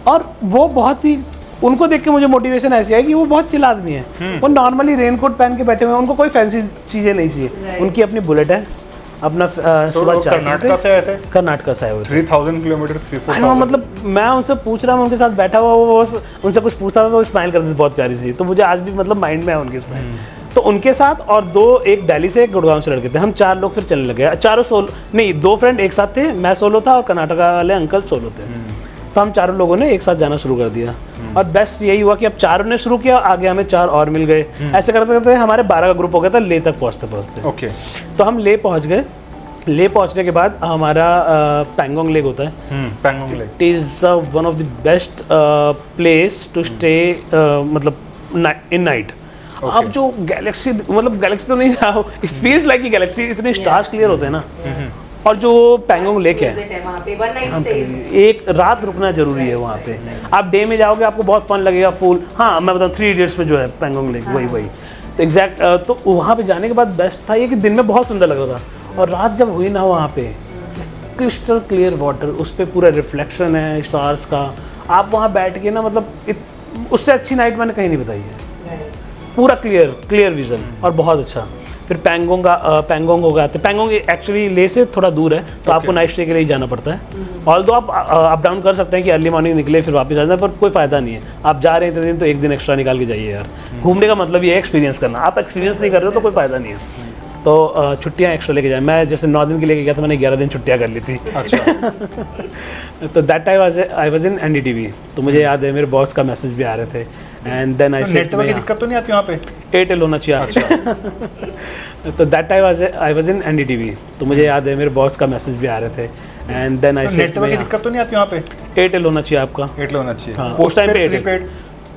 और वो बहुत ही, उनको देख के मुझे मोटिवेशन ऐसी आई कि वो बहुत चिल आदमी है। वो नॉर्मली रेनकोट पहन के बैठे हुए हैं, उनको कोई फैंसी चीज़ें नहीं चाहिए। उनकी अपनी बुलेट है, अपना सुबह कर्नाटका से आए थे, कर्नाटका से आए हुए थे। 3000 किलोमीटर, 3-4 मतलब मैं उनसे पूछ रहा हूँ, उनके साथ बैठा हुआ, वो उनसे कुछ पूछता था तो वो स्माइल करते थे बहुत प्यारी सी। तो मुझे आज भी मतलब माइंड में है उनके स्माइल। तो उनके साथ और एक दिल्ली से एक गुड़गांव से लड़के थे, हम 4 लोग फिर चलने लगे। चारों सोलो नहीं, 2 फ्रेंड एक साथ थे, मैं सोलो था और कर्नाटका वाले अंकल सोलो थे। तो हम चारों लोगों ने एक साथ जाना शुरू कर दिया और बेस्ट यही हुआ कि अब 4 ने शुरू किया, आगे हमें 4 और मिल गए। ऐसे करते करते हमारे 12 का ग्रुप हो गया था ले तक पहुँचते। ओके, तो हम ले पहुँच गए। ले पहुंचने के बाद हमारा पैंगोंग लेक होता है, Pangong lake, it is one of the best place to stay, मतलब इन नाइट। अब जो गैलेक्सी, मतलब गैलेक्सी तो नहीं फील्स लाइक गैलेक्सी, इतने स्टार्स क्लियर होते हैं ना। और जो पैंगोंग लेक है वहाँ पे वन नाइट स्टेज, एक रात रुकना जरूरी है वहाँ पे। आप डे में जाओगे आपको बहुत फन लगेगा फुल। हाँ मैं बताऊँ 3 इडियट्स में जो है पैंगोंग लेक, वही तो एग्जैक्ट। तो वहाँ पे जाने के बाद बेस्ट था ये कि दिन में बहुत सुंदर लग रहा था, और रात जब हुई ना वहाँ पे क्रिस्टल क्लियर वाटर, उस पर पूरा रिफ्लेक्शन है स्टार्स का। आप वहाँ बैठ के ना, मतलब उससे अच्छी नाइट मैंने कहीं नहीं बताई है। पूरा क्लियर विजन और बहुत अच्छा। फिर पैंगोंग हो गया, तो पैंगोंग एक्चुअली ले से थोड़ा दूर है, तो आपको नाइट स्टे के लिए ही जाना पड़ता है। ऑल्दो आप अप डाउन कर सकते हैं कि अर्ली मॉर्निंग निकले फिर वापस आ जाए, पर कोई फ़ायदा नहीं है। आप जा रहे हैं इतने दिन तो एक दिन एक्स्ट्रा निकाल के जाइए यार। घूमने का मतलब ये है एक्सपीरियंस करना। आप एक्सपीरियंस नहीं कर रहे हो तो कोई फ़ायदा नहीं है। तो छुट्टियाँ एक्स्ट्रा लेके जाए। मैं जैसे 9 दिन के लेके गया था, मैंने 11 दिन छुट्टियाँ कर ली थी। अच्छा। तो that time I was in NDTV। तो मुझे याद है मेरे बॉस का मैसेज भी आ रहे थे, and then I said network की दिक्कत तो नहीं आती वहाँ पे? एयरटेल होना चाहिए। अच्छा। तो that time I was in NDTV। तो मुझे याद है मेरे बॉस का मैसेज भी आ रहे थे, and then I said network की दिक्कत तो नहीं आती वहाँ पे? एयरटेल होना चाहिए आपका। एयरटेल होना चाहिए। हाँ, उस टाइम पे एयरटेल।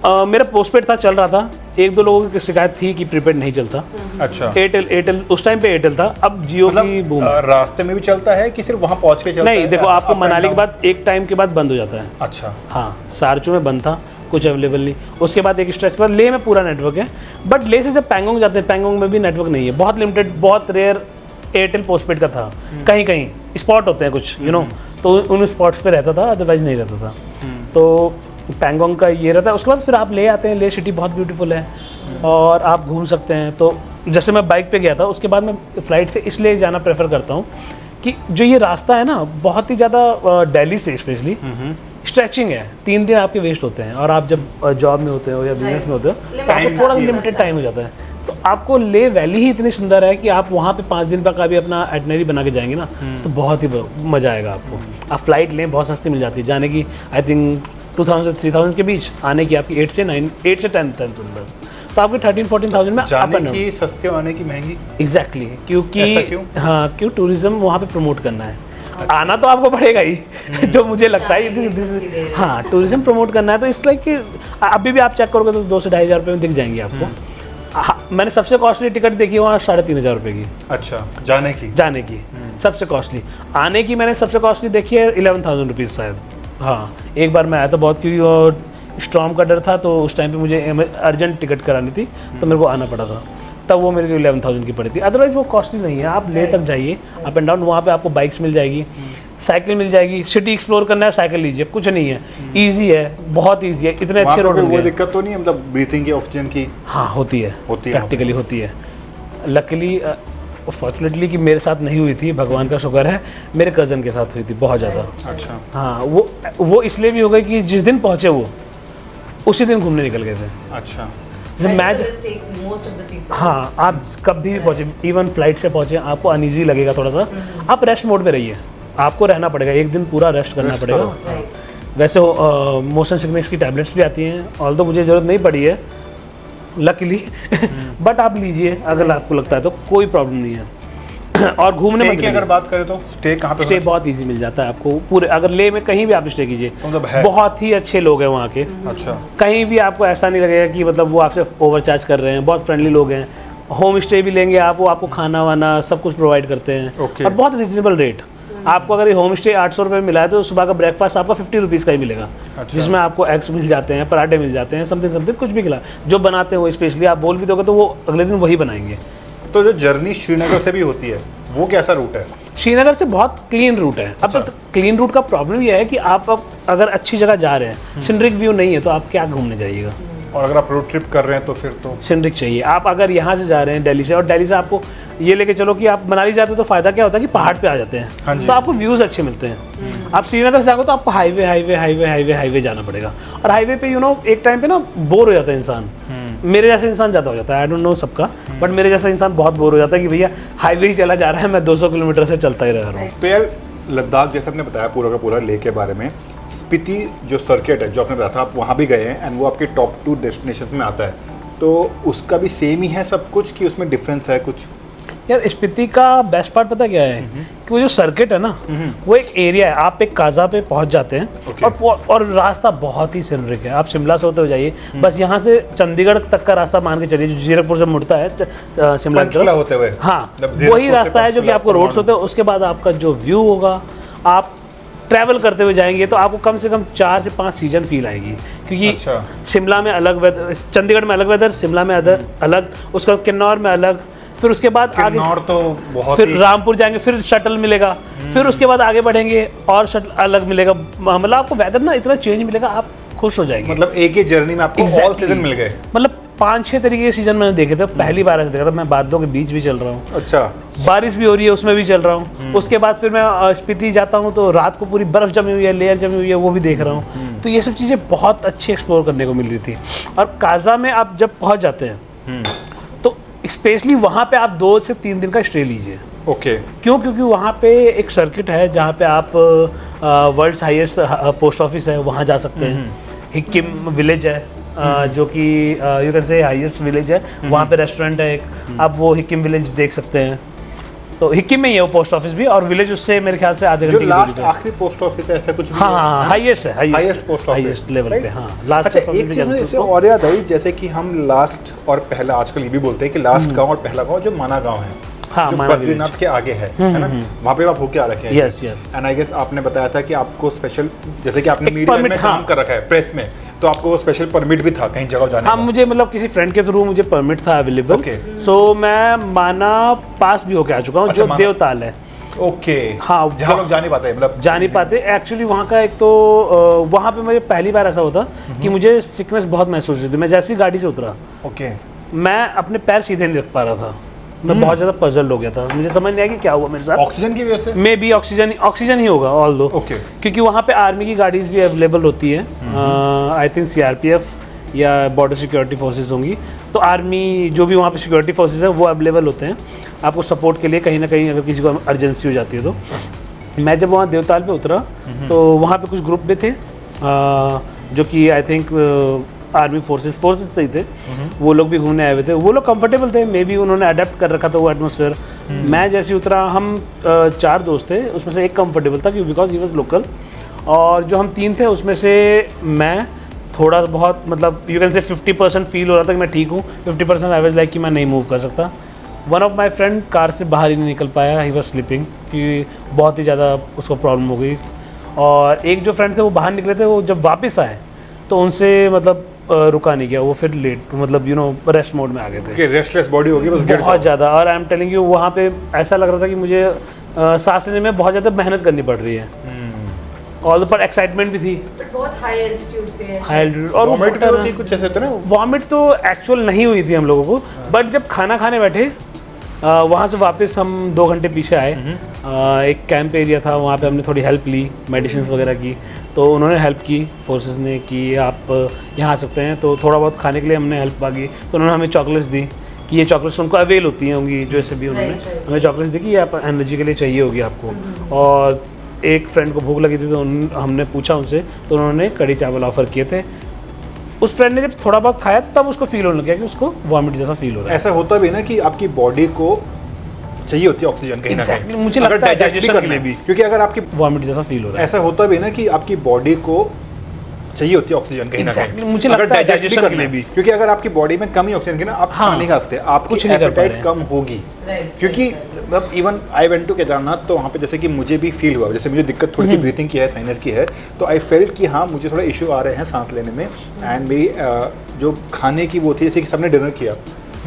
मेरा पोस्टपेड था, चल रहा था। 1-2 लोगों की शिकायत थी कि प्रीपेड नहीं चलता। अच्छा। एयरटेल उस टाइम पे एयरटेल था। अब जियो की बूम। रास्ते में भी चलता है कि सिर्फ वहाँ पहुँच के चलता है? नहीं, देखो आपको मनाली के बाद एक टाइम के बाद बंद हो जाता है। अच्छा। हाँ, सारचू में बंद था, कुछ अवेलेबल नहीं। उसके बाद एक स्ट्रेच पर ले में पूरा नेटवर्क है। बट ले से जब पैंगोंग जाते हैं, पैंगोंग में भी नेटवर्क नहीं है, बहुत लिमिटेड, बहुत रेयर। एयरटेल पोस्टपेड का था, कहीं स्पॉट होते हैं कुछ तो उन स्पॉट्स पे रहता था, अदरवाइज नहीं रहता था। तो पैंगोंग का ये रहता है। उसके बाद फिर आप ले आते हैं। ले सिटी बहुत ब्यूटीफुल है और आप घूम सकते हैं। तो जैसे मैं बाइक पे गया था, उसके बाद मैं फ़्लाइट से इसलिए जाना प्रेफर करता हूँ कि जो ये रास्ता है ना, बहुत ही ज़्यादा दिल्ली से स्पेशली स्ट्रेचिंग है। 3 दिन आपके वेस्ट होते हैं, और आप जब जॉब में होते हो या बिजनेस में होते हो तो आपको थोड़ा लिमिटेड टाइम हो जाता है। तो आपको ले वैली ही इतनी सुंदर है कि आप वहाँ पे 5 दिन तक भी अपना एटनरी बना के जाएंगे ना, तो बहुत ही मज़ा आएगा आपको। आप फ्लाइट लें, बहुत सस्ती मिल जाती है। जाने की आई थिंक 2000-3000 के बीच, आने की आपकी 8 से 10,000। तो आपके 13-14,000 में जाने की सस्ती, आने की महंगी। एग्जैक्टली, क्योंकि क्यों? हाँ, क्यों टूरिज्म वहाँ पे प्रमोट करना है। आना तो आपको पड़ेगा ही, जो मुझे लगता है। हाँ, टूरिज्म प्रमोट करना है, तो इस लाइक कि अभी भी आप चेक करोगे तो 2 से 2,500 रुपये में दिख जाएंगी आपको। हाँ, मैंने सबसे कॉस्टली टिकट देखी वहाँ 3,500 रुपये की। अच्छा, जाने की सबसे कॉस्टली। आने की मैंने सबसे कॉस्टली देखी है 11,000 रुपीज़ शायद। हाँ, एक बार मैं आया था बहुत, क्योंकि स्टॉर्म का डर था, तो उस टाइम पे मुझे अर्जेंट टिकट करानी थी, तो मेरे को आना पड़ा था। तब वो मेरे को 11,000 की पड़ी थी। अदरवाइज़ वो कॉस्टली नहीं है। आप ले तक जाइए अप एंड डाउन, वहाँ पे आपको बाइक्स मिल जाएगी, साइकिल मिल जाएगी। सिटी एक्सप्लोर करना है, साइकिल लीजिए, कुछ नहीं है। ईजी है, बहुत ईजी है। इतने अच्छे रोड वो दिक्कत तो नहीं है, मतलब ब्रीथिंग की, ऑक्सीजन की? हाँ, होती है प्रैक्टिकली होती है। लकीली फॉर्चुनेटली कि मेरे साथ नहीं हुई थी, भगवान का शुक्र है। मेरे कज़न के साथ हुई थी बहुत ज़्यादा। अच्छा। हाँ, वो इसलिए भी हो गई कि जिस दिन पहुँचे वो उसी दिन घूमने निकल गए थे। अच्छा। हाँ, आप कभी भी पहुँचे, इवन फ्लाइट से पहुँचे, आपको अनईजी लगेगा थोड़ा सा। आप रेस्ट मोड में रहिए, आपको रहना पड़ेगा, एक दिन पूरा रेस्ट करना पड़ेगा। वैसे मोशन सिकनेस की टैबलेट्स भी आती हैं, ऑल्दो मुझे ज़रूरत नहीं पड़ी है लकीली, बट आप लीजिए अगर आपको लगता है तो, कोई प्रॉब्लम नहीं है। और घूमने में अगर बात करें तो स्टे कहाँ पे? स्टे बहुत इजी मिल जाता है आपको पूरे, अगर ले में कहीं भी आप स्टे कीजिए, बहुत ही अच्छे लोग हैं वहाँ के। अच्छा। कहीं भी आपको ऐसा नहीं लगेगा कि मतलब वो आपसे ओवरचार्ज कर रहे हैं, बहुत फ्रेंडली लोग हैं। होम स्टे भी लेंगे आप, वो आपको खाना वाना सब कुछ प्रोवाइड करते हैं, और बहुत रिजनेबल रेट। आपको अगर ये होम स्टे 800 रुपये मिला है, तो सुबह का ब्रेकफास्ट आपका 50 रुपीज़ का ही मिलेगा। अच्छा। जिसमें आपको एग्स मिल जाते हैं, पराठे मिल जाते हैं, समथिंग कुछ भी खिला, जो बनाते हैं वो स्पेशली आप बोल भी दोगे तो वो अगले दिन वही बनाएंगे। तो जो जर्नी श्रीनगर से भी होती है, वो कैसा रूट है? श्रीनगर से बहुत क्लीन रूट है। अब तक क्लीन रूट का प्रॉब्लम ये है कि आप अब अगर अच्छी जगह जा रहे हैं, सिनरिक व्यू नहीं है, तो आप क्या घूमने जाइएगा। और अगर आप रोड ट्रिप कर रहे हैं तो फिर तो सिनरिक चाहिए। आप अगर यहाँ से जा रहे हैं दिल्ली से, और दिल्ली से आपको ये लेके चलो कि आप मनाली जाते हो, तो फ़ायदा क्या होता है कि पहाड़ पे आ जाते हैं। हाँ, तो आपको व्यूज़ अच्छे मिलते हैं। आप श्रीनगर से जाओगे तो आपको हाईवे जाना पड़ेगा, और हाईवे पे एक टाइम पे ना बोर हो जाता है इंसान। मेरे जैसा इंसान ज़्यादा हो जाता है, आई डोंट नो सबका, बट मेरे जैसा इंसान बहुत बोर हो जाता है कि भैया हाईवे ही चला जा रहा है, मैं 200 किलोमीटर से चलता ही रह रहा हूँ। तो यार लद्दाख जैसे आपने बताया पूरा का पूरा लेह के बारे में, स्पीति जो सर्किट है जो आपने बताया था, आप वहाँ भी गए हैं एंड वो आपके टॉप 2 डेस्टिनेशन में आता है, तो उसका भी सेम ही है सब कुछ कि उसमें डिफरेंस है कुछ? यार स्पीति का बेस्ट पार्ट पता क्या है कि वो जो सर्किट है ना वो एक एरिया है, आप एक काजा पे पहुंच जाते हैं और रास्ता बहुत ही सिनरिक है। आप शिमला से होते हो जाइए, बस यहाँ से चंडीगढ़ तक का रास्ता मान के चलिए, जो जीरकपुर से मुड़ता है शिमला की तरफ होते हुए, हाँ वही रास्ता है जो कि आपको रोड्स होते हैं। उसके बाद आपका जो व्यू होगा, आप ट्रैवल करते हुए जाएंगे तो आपको कम से कम 4 से 5 सीजन फील आएगी, क्योंकि शिमला में अलग वेदर, चंडीगढ़ में अलग वेदर, शिमला में अलग, उसके बाद किन्नौर में अलग, फिर उसके बाद आगे तो बहुत फिर रामपुर जाएंगे, फिर शटल मिलेगा, फिर उसके बाद आगे बढ़ेंगे और शटल अलग मिलेगा। मतलब आपको वेदर ना इतना चेंज मिलेगा, आप खुश हो जाएंगे। मतलब एक ही जर्नी में आपको ऑल सीजन मिल गए। मतलब 5-6 तरीके के सीजन मैंने देखे थे, पहली बार ऐसे देखा था। मैं बादलों के बीच भी चल रहा हूँ, अच्छा बारिश भी हो रही है उसमें भी चल रहा हूँ। उसके बाद फिर मैं स्पीति जाता हूँ तो रात को पूरी बर्फ जमी हुई है, लेयर जमी हुई है, वो भी देख रहा हूँ। तो ये सब चीज़ें बहुत अच्छी एक्सप्लोर करने को मिल रही थी। और काजा में आप जब पहुँच जाते हैं तो स्पेशली वहाँ पे आप 2 से 3 दिन का स्टे लीजिए। ओके क्यों? क्योंकि वहाँ पे एक सर्किट है जहाँ पे आप वर्ल्ड्स हाईएस्ट पोस्ट ऑफिस है, वहाँ जा सकते हैं। हिक्किम विलेज है जो कि you can say highest village है, वहाँ पे रेस्टोरेंट है एक, आप वो हिक्किम विलेज देख सकते हैं। तो हिक्किम में ही है वो पोस्ट ऑफिस भी, और विलेज उससे मेरे ख्याल से आधे घंटे की दूरी पे। आखिरी पोस्ट ऑफिस है ऐसा कुछ? हाँ, हाईएस्ट है, highest post office, highest level पे। हाँ, लास्ट। अच्छा, एक चीज मुझे इससे और याद आई, जैसे कि हम लास्ट और पहला, आजकल ये भी बोलते हैं कि लास्ट गांव और पहला गांव जो माना गांव है, हाँ, जो बद्रीनाथ के आगे है ना, वहाँ पे आप होके आ रखे हैं। Yes yes. And I guess आपने बताया था कि आपको स्पेशल, जैसे कि आपने मीडिया में काम कर रखा है, प्रेस में, तो आपको वो स्पेशल परमिट भी था कहीं जगह जाने का? हाँ, मुझे मतलब किसी फ्रेंड के थ्रू मुझे परमिट था अवेलेबल। सो मैं माना पास भी होके आ चुका हूँ, जो देवताल है। ओके, हाँ, जहाँ लोग जा नहीं पाते, मतलब जा नहीं पाते एक्चुअली। वहाँ का एक तो वहाँ पे मुझे पहली बार ऐसा होता कि मुझे सिकनेस बहुत महसूस हुई थी। मैं जैसे ही गाड़ी से उतरा, ओके, मैं अपने पैर सीधे नहीं रख पा रहा था। मैं बहुत ज़्यादा पजल्ड हो गया था, मुझे समझ नहीं आया कि क्या हुआ मेरे साथ। ऑक्सीजन की वजह से? मे बी ऑक्सीजन ही होगा ऑल दो, क्योंकि वहाँ पे आर्मी की गाड़ीज भी अवेलेबल होती है। आई थिंक CRPF या बॉर्डर सिक्योरिटी फोर्सेस होंगी, तो आर्मी जो भी वहाँ पे सिक्योरिटी फोर्सेस है वो अवेलेबल होते हैं आपको सपोर्ट के लिए, कहीं ना कहीं अगर किसी को अर्जेंसी हो जाती है तो। मैं जब वहाँ देवताल पे उतरा तो वहाँ पे कुछ ग्रुप भी थे जो कि आई थिंक आर्मी फोर्सेस से ही थे। वो लोग भी घूमने आए हुए थे, वो लोग कंफर्टेबल थे, मे बी उन्होंने अडेप्ट कर रखा था वो एटमॉस्फेयर। मैं जैसे उतरा, हम 4 दोस्त थे, उसमें से एक कंफर्टेबल था बिकॉज ही वॉज लोकल, और जो हम 3 थे उसमें से मैं थोड़ा बहुत, मतलब यू कैन से 50% फील हो रहा था कि मैं ठीक हूँ, 50% आई वाज लाइक कि मैं नहीं मूव कर सकता। One of my friend car से बाहर ही नहीं निकल पाया, ही वॉज स्लीपिंग, कि बहुत ही ज़्यादा उसको प्रॉब्लम हो गई। और एक जो फ्रेंड थे वो बाहर निकले थे, वो जब वापस आए तो उनसे मतलब रुका नहीं गया, वो फिर लेट, मतलब यू नो रेस्ट मोड में आ गए थे। रेस्टलेस बॉडी होगी बस, बहुत ज़्यादा। और आई एम टेलिंग यू, वहाँ पे ऐसा लग रहा था कि मुझे सांस लेने में बहुत ज़्यादा मेहनत करनी पड़ रही है। और पर एक्साइटमेंट भी थी, बहुत हाई एल्टीट्यूड पे है। High altitude. और वॉमिट भी होती कुछ ऐसे तो ना? वॉमिट तो एक्चुअल नहीं हुई थी हम लोगों को, बट जब खाना खाने बैठे वहाँ से वापस हम 2 घंटे पीछे आए। एक कैंप एरिया था, वहाँ पे हमने थोड़ी हेल्प ली, मेडिसिन वगैरह की, तो उन्होंने हेल्प की फोर्सेस ने कि आप यहाँ आ सकते हैं। तो थोड़ा बहुत खाने के लिए हमने हेल्प मांगी, तो उन्होंने हमें चॉकलेट्स दी कि ये चॉकलेट्स उनको अवेल होती होंगी, जो ऐसे भी उन्होंने हमें चॉकलेट्स दी कि ये आप एनर्जी के लिए चाहिए होगी आपको। और एक फ्रेंड को भूख लगी थी तो हमने पूछा उनसे, तो उन्होंने कढ़ी चावल ऑफर किए थे। उस फ्रेंड ने जब थोड़ा बहुत खाया तब उसको फील होने लगा कि उसको वॉमिट जैसा फील हो रहा है। ऐसा होता भी ना कि आपकी बॉडी को चाहिए होती है ऑक्सीजन कहीं ना कहीं, मुझे लगता है डाइजेशन के लिए भी, क्योंकि अगर आपकी वॉमिट जैसा फील हो रहा है। ऐसा होता भी ना कि आपकी बॉडी को चाहिए होती है ऑक्सीजन कहीं ना कहीं, मुझे लगता है डाइजेशन के लिए भी, क्योंकि अगर आपकी बॉडी में कमी ऑक्सीजन की ना, आप खा नहीं सकते, आपकी एपेटाइट कम होगी। क्योंकि मतलब even I went to Kedarnath, तो वहाँ पे जैसे कि मुझे भी फील हुआ, जैसे मुझे दिक्कत थोड़ी सी ब्रीथिंग की है, साइनस की है, तो आई फेल्ट कि हाँ मुझे थोड़ा इशू आ रहे हैं सांस लेने में। एंड मेरी जो खाने की वो थी, जैसे कि सबने डिनर किया,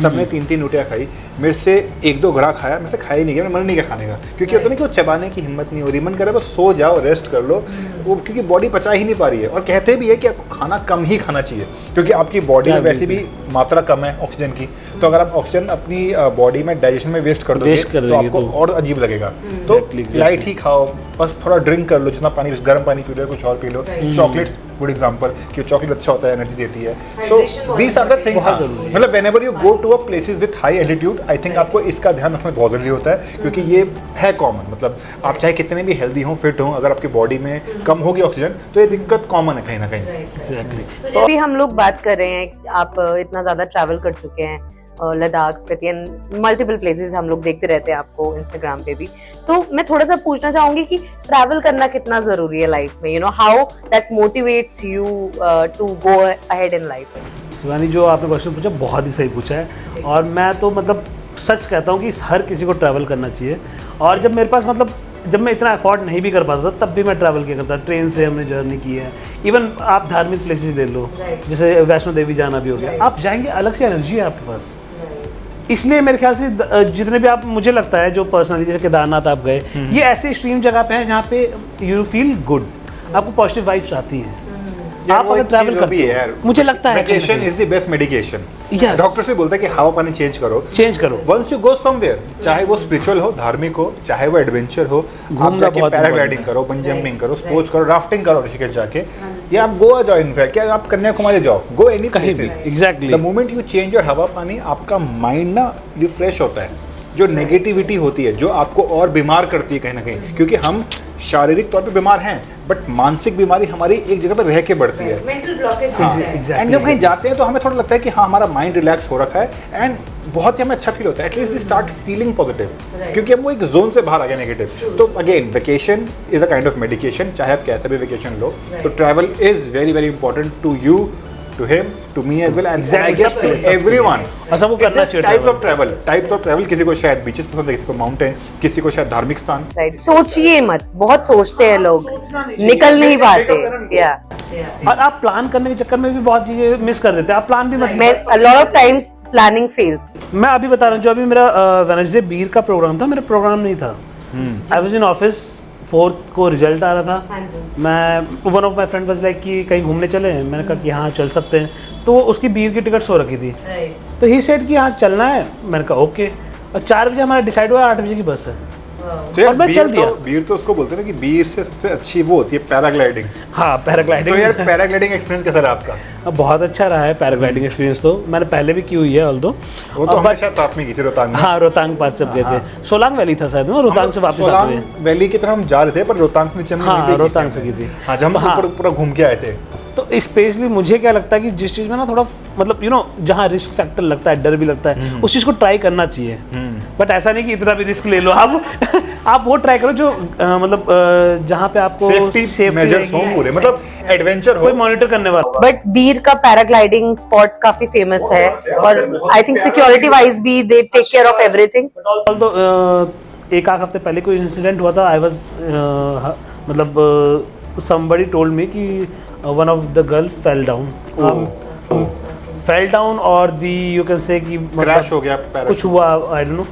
सबने 3-3 रोटियाँ खाई, मेरे से 1-2 घड़ा खाया, मैं से खाया ही नहीं गया, मैं मन नहीं किया खाने का, क्योंकि होता नहीं कि वो चबाने की हिम्मत नहीं हो रही, मन करे बस सो जाओ, रेस्ट कर लो, वो क्योंकि बॉडी पचा ही नहीं पा रही है। और कहते भी है कि आपको खाना कम ही खाना चाहिए, क्योंकि आपकी बॉडी में वैसे भी मात्रा कम है ऑक्सीजन की, तो अगर आप ऑक्सीजन अपनी बॉडी में डाइजेशन में वेस्ट कर दोगे तो आपको और अजीब लगेगा। तो लाइट ही खाओ, बस थोड़ा ड्रिंक कर लो, जितना पानी, गर्म पानी पी लो, कुछ और पी लो, चॉकलेट्स गुड एग्जांपल, कि चॉकलेट अच्छा होता है, एनर्जी देती है। तो दीस आर द थिंग्स, मतलब whenever you go to a places with high altitude, I think आपको इसका ध्यान रखना बहुत जरूरी होता है, क्योंकि ये है कॉमन, मतलब आप चाहे कितने भी हेल्दी हों, फिट हों, अगर आपकी बॉडी में कम होगी ऑक्सीजन तो ये दिक्कत कॉमन है कहीं ना कहीं। अभी हम लोग बात कर रहे हैं, आप इतना ज़्यादा ट्रैवल कर चुके हैं, Ladakh, Spiti and multiple places हम लोग देखते रहते हैं आपको इंस्टाग्राम पे भी। तो मैं थोड़ा सा पूछना चाहूंगी कि ट्रैवल करना कितना जरूरी है लाइफ में, you know how that motivates you to go ahead in life. Shivani, जो आपने क्वेश्चन पूछा बहुत ही सही पूछा है, और मैं तो मतलब सच कहता हूँ कि हर किसी को ट्रैवल करना चाहिए। और जब मेरे पास मतलब जब मैं इतना अफोर्ड नहीं भी कर पाता था तब भी मैं ट्रैवल किया करता, ट्रेन से हमने जर्नी की है। इवन आप धार्मिक प्लेसेस ले लो, जैसे वैष्णो देवी जाना भी हो गया, आप जाएंगे, अलग से एनर्जी है आपके पास। इसलिए मेरे ख्याल से जितने भी आप, मुझे लगता है जो पर्सनली जैसे केदारनाथ आप गए, ये ऐसे एक्सट्रीम जगह पे हैं जहाँ पे यू फील गुड, आपको पॉजिटिव वाइब्स आती हैं। आप अगर ट्रैवल करते हो, मुझे लगता है vacation is the best medication. Doctor से बोलता है कि हवा पानी चेंज करो। वंस यू गो समवेयर, चाहे वो स्पिरिचुअल हो, धार्मिक हो, चाहे वो एडवेंचर हो, आप जाके पैराग्लाइडिंग करो, बंजी जंपिंग करो, स्पोर्ट्स करो, राफ्टिंग करो ऋषिकेश जाके, या आप गोवा जाओ, इनफैक्ट क्या आप कन्याकुमारी जाओ, go any places. Exactly, the moment you change your हवा पानी, आपका माइंड ना रिफ्रेश होता है। जो नेगेटिविटी होती है, जो आपको और बीमार करती है कहीं ना कहीं, क्योंकि हम शारीरिक तौर पे बीमार हैं बट मानसिक बीमारी हमारी एक जगह पर रह के बढ़ती है। मेंटल ब्लॉकेज एंड जब कहीं जाते हैं तो हमें थोड़ा लगता है कि हाँ हमारा माइंड रिलैक्स हो रखा है एंड बहुत ही हमें अच्छा फील होता है। एटलीस्ट दी स्टार्ट फीलिंग पॉजिटिव, क्योंकि हम वो एक जोन से बाहर आ गए नेगेटिव। तो again vacation is a kind of medication, चाहे आप कैसे भी वेकेशन लो। तो travel is very very important to you, to him, to me as well, and I guess to everyone. और सबको करना चाहिए टाइप्स ऑफ ट्रैवल, किसी को शायद बीचेस पसंद है, किसी को माउंटेन, किसी को शायद धार्मिक स्थान। राइट, सोचिए मत, बहुत सोचते हैं लोग, निकल नहीं पाते। या और आप प्लान करने के चक्कर में भी बहुत चीजें मिस कर देते हैं। आप प्लान भी मत, a lot of times planning fails. मैं अभी बता रहा हूँ, जो अभी मेरा वेडनेसडे बीर का प्रोग्राम था, मेरा प्रोग्राम नहीं था। I was in office, 4th को रिजल्ट आ रहा था। मैं one of my friend was like कि कहीं घूमने चले, मैंने कहा कि हाँ चल सकते हैं। तो उसकी बीर की टिकट्स हो रखी थी, तो ही सेड कि हाँ चलना है। मैंने कहा ओके, और 4 बजे हमारा डिसाइड हुआ, 8 बजे की बस है। और मैं चल दिया। बीर तो उसको बोलते हैं ना कि बीर से सबसे अच्छी वो होती है पैराग्लाइडिंग। हाँ, पैराग्लाइडिंग। तो यार पैराग्लाइडिंग एक्सपीरियंस कैसा रहा आपका? बहुत अच्छा रहा है पैराग्लाइडिंग एक्सपीरियंस। तो मैंने पहले भी की हुई है, ऑल्दो वो तो हमने शायद साथ में की थी रोहतांग में। हाँ, रोहतांग पास जब गए थे, सोलांग वैली था शायद, रोहतांग से वापस आते हुए। सोलांग वैली की तरफ हम जा रहे थे, पर रोहतांग से नीचे हमने हाँ, रोहतांग से की थी। हाँ, जब हम पूरा घूम के आए थे। तो स्पेशली मुझे क्या लगता है कि जिस चीज़ में ना थोड़ा मतलब यू नो जहाँ रिस्क फैक्टर लगता है, डर भी लगता है, उस चीज़ को ट्राई करना चाहिए। बट ऐसा नहीं कि इतना भी रिस्क ले लो आप। आप वो ट्राई करो जो मतलब जहाँ पे आपको सेफ्टी मेजर्स हो पूरे, मतलब एडवेंचर हो, कोई मॉनिटर करने वाला। बट बीर का पैराग्लाइडिंग स्पॉट काफी फेमस है, और आई थिंक सिक्योरिटी वाइज भी they take care of everything. तो एक आध हफ्ते पहले कोई इंसिडेंट हुआ था। आई वाज मतलब somebody told me कि one of the girl fell down, fell down, और the you can say कि क्रैश हो गया, कुछ हुआ, I don't know,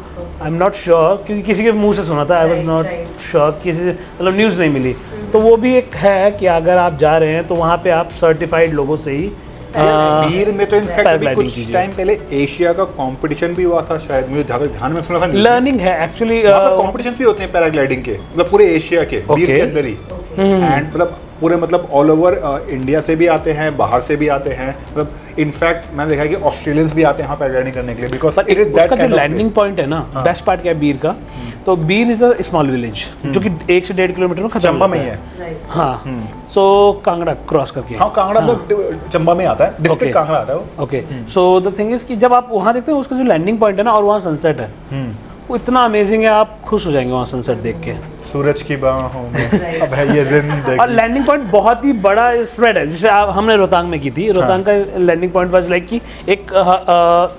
I'm not sure, क्योंकि किसी के मुंह से सुना था। I was not sure, किसी से मतलब न्यूज़ नहीं मिली। तो वो भी एक है कि अगर आप जा रहे हैं तो वहाँ पे आप सर्टिफाइड लोगों से ही। बीर में तो इनफैक्ट कुछ टाइम पहले एशिया का कंपटीशन भी हुआ था शायद, मुझे ध्यान में सुना था। लर्निंग है एक्चुअली, कंपटीशन भी होते हैं पैराग्लाइडिंग के, मतलब पूरे एशिया के, बीर के अंदर ही। एंड मतलब पूरे मतलब ऑल ओवर इंडिया से भी आते हैं, बाहर से भी आते हैं। मतलब इनफैक्ट मैंने देखा है कि ऑस्ट्रेलियंस भी आते हैं यहाँ पैराग्लाइडिंग करने के लिए, बिकॉज उसका जो लैंडिंग पॉइंट है ना, बेस्ट पार्ट क्या है बीर का, तो बीर इज अ स्मॉल विलेज जो कि 1 से 1.5 किलोमीटर में खत्म चंबा में ही है। हाँ, सो कांगड़ा क्रॉस करके। हाँ, कांगड़ा मतलब चंबा में आता है, डिस्ट्रिक्ट कांगड़ा आता है वो। Okay, so the thing is कि जब आप वहाँ देखते हैं उसका जो लैंडिंग पॉइंट है ना, और वहाँ सनसेट है, वो इतना अमेजिंग है, आप खुश हो जाएंगे वहाँ सनसेट देख के। सूरज की बाहों में अब है ये जिंदगी। और लैंडिंग पॉइंट बहुत ही बड़ा स्प्रेड है, जैसे हमने रोहतांग में की थी। रोहतांग का लैंडिंग पॉइंट वाज लाइक कि एक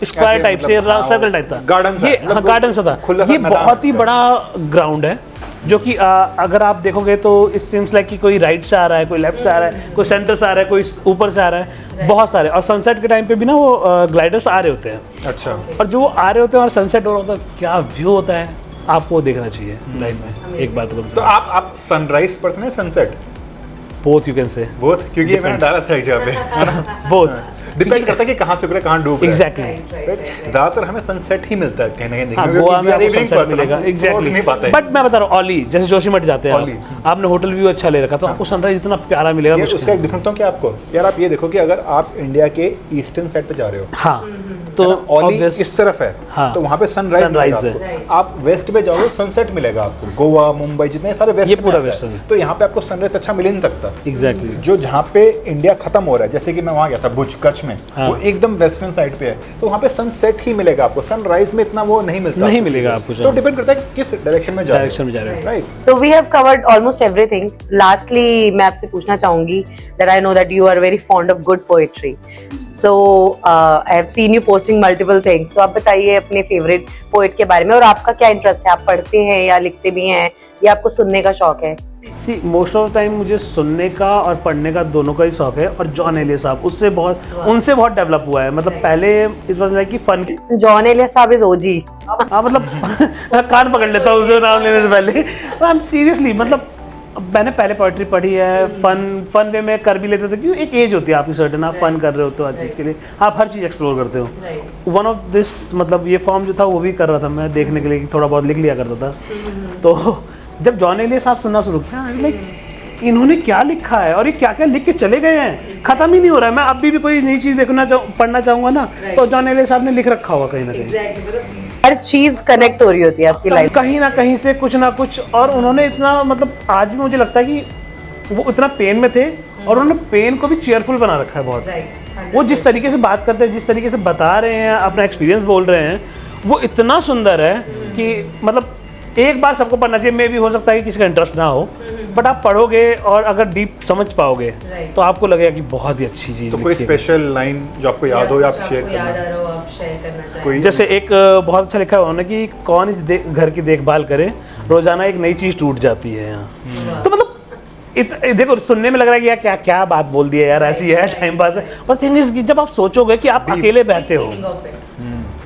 स्क्वायर टाइप से, सर्कल टाइप था, गार्डन सा था। ये बहुत ही बड़ा ग्राउंड है, जो कि अगर आप देखोगे तो इट सीम्स लाइक कि कोई राइट से आ रहा है, कोई लेफ्ट से आ रहा है, कोई सेंटर से आ रहा है, कोई ऊपर से आ रहा है, बहुत सारे। और सनसेट के टाइम पे भी ना वो ग्लाइडर्स आ रहे होते हैं। अच्छा। और जो आ रहे होते हैं और सनसेट हो रहा होता है, क्या व्यू होता है, आपको देखना चाहिए लाइफ में। एक बात को तो आप सनराइज पर्सन है sunset? Both you can say. Both, क्योंकि मैंने डाला था एक जगह पे। बोथ डिपेंड करता है कि कहाँ से उग रहा है, कहाँ डूब रहा है। एग्जैक्टली, ज्यादातर हमें सनसेट ही मिलता है कहीं ना कहीं। हाँ, गोवा में आपको सनसेट मिलेगा। एग्जैक्टली, बट मैं बता रहा हूँ ओली, जैसे जोशीमठ जाते हैं आपने होटल व्यू अच्छा ले रखा, तो आपको सनराइज इतना प्यारा मिलेगा। उसका एक डिफरेंस तो क्या आपको, यार आप ये देखो कि अगर आप इंडिया के ईस्टर्न साइड पे जा रहे हो, हाँ, तो ओली obvious- इस तरफ है, हाँ। तो वहाँ पे सनराइज Sunrise मिलेगा है। आपको। आप वेस्ट पे जाओगे सनसेट मिलेगा आपको। गोवा, मुंबई जितने सारे वेस्ट ये में पूरा आता है। western है। तो यहाँ पे आपको सनराइज अच्छा मिल ही नहीं सकता। एग्जैक्टली। जो जहाँ पे इंडिया खत्म हो रहा है, जैसे कि मैं वहाँ गया था भुज कच्छ में, हाँ। वो एकदम वेस्टर्न साइड पे है, तो वहाँ पे सनसेट ही मिलेगा आपको, सनराइज में इतना वो नहीं मिलता। नहीं मिलेगा आपको। तो डिपेंड करता है कि किस डायरेक्शन में जा रहे हो। डायरेक्शन में जा रहे हो। Right. So we have covered almost everything. Lastly, मैं आपसे पूछना चाहूंगी that I know that you are very fond of good poetry. So I have seen you posting multiple things. So आप बताइए अपने favorite poet के बारे में, और आपका क्या इंटरेस्ट है, आप पढ़ते हैं या लिखते भी हैं या आपको सुनने का शौक है? सी मोस्ट ऑफ द टाइम मुझे सुनने का और पढ़ने का दोनों का ही शौक है। और जॉन एलिया साहब उनसे बहुत डेवलप हुआ है। मतलब पहले इट वाज लाइक कि फन। जॉन एलिया साहब इज ओजी। हाँ मतलब कान पकड़ लेता हूँ उसका नाम लेने से पहले। आई एम सीरियसली, मतलब मैंने पहले पोइट्री पढ़ी है, फन वे में कर भी लेते थे, क्योंकि एक एज होती है आपकी सर्टेन, आप फन कर रहे हो तो हर चीज़ के लिए आप हर चीज़ एक्सप्लोर करते हो। वन ऑफ दिस मतलब ये फॉर्म जो था वो भी कर रहा था मैं देखने के लिए, कि थोड़ा बहुत लिख लिया करता था। तो जब जॉन एलिया साहब सुनना शुरू किया, लाइक इन्होंने क्या लिखा है और ये क्या क्या लिख के चले गए हैं, खत्म ही नहीं हो रहा है। मैं अभी भी कोई नई चीज़ पढ़ना चाहूँगा ना, तो जॉन एलिया साहब ने लिख रखा होगा कहीं ना कहीं। हर चीज कनेक्ट हो रही होती है आपकी लाइफ। कहीं ना कहीं से कुछ ना कुछ। और उन्होंने इतना, मतलब आज भी मुझे लगता है कि वो इतना पेन में थे और उन्होंने पेन को भी चेयरफुल बना रखा है बहुत। वो जिस तरीके से बात करते हैं, जिस तरीके से बता रहे हैं, अपना एक्सपीरियंस बोल रहे हैं, वो इतना सुंदर है कि मतलब एक बार सबको पढ़ना चाहिए। मे भी हो सकता है कि किसी का इंटरेस्ट ना हो, बट आप पढ़ोगे और अगर डीप समझ पाओगे तो आपको लगेगा कि बहुत ही अच्छी चीज़। तो कोई स्पेशल लाइन जो आपको याद हो या आप शेयर करना? कोई जैसे एक बहुत अच्छा लिखा है उन्होंने कि कौन इस घर की देखभाल करे, रोजाना एक नई चीज टूट जाती है यहाँ। तो मतलब देखो सुनने में लग रहा है कि यार क्या क्या बात बोल दी है यार, ऐसी है टाइम पास है। पर थिंग इज जब आप सोचोगे कि आप अकेले बहते हो,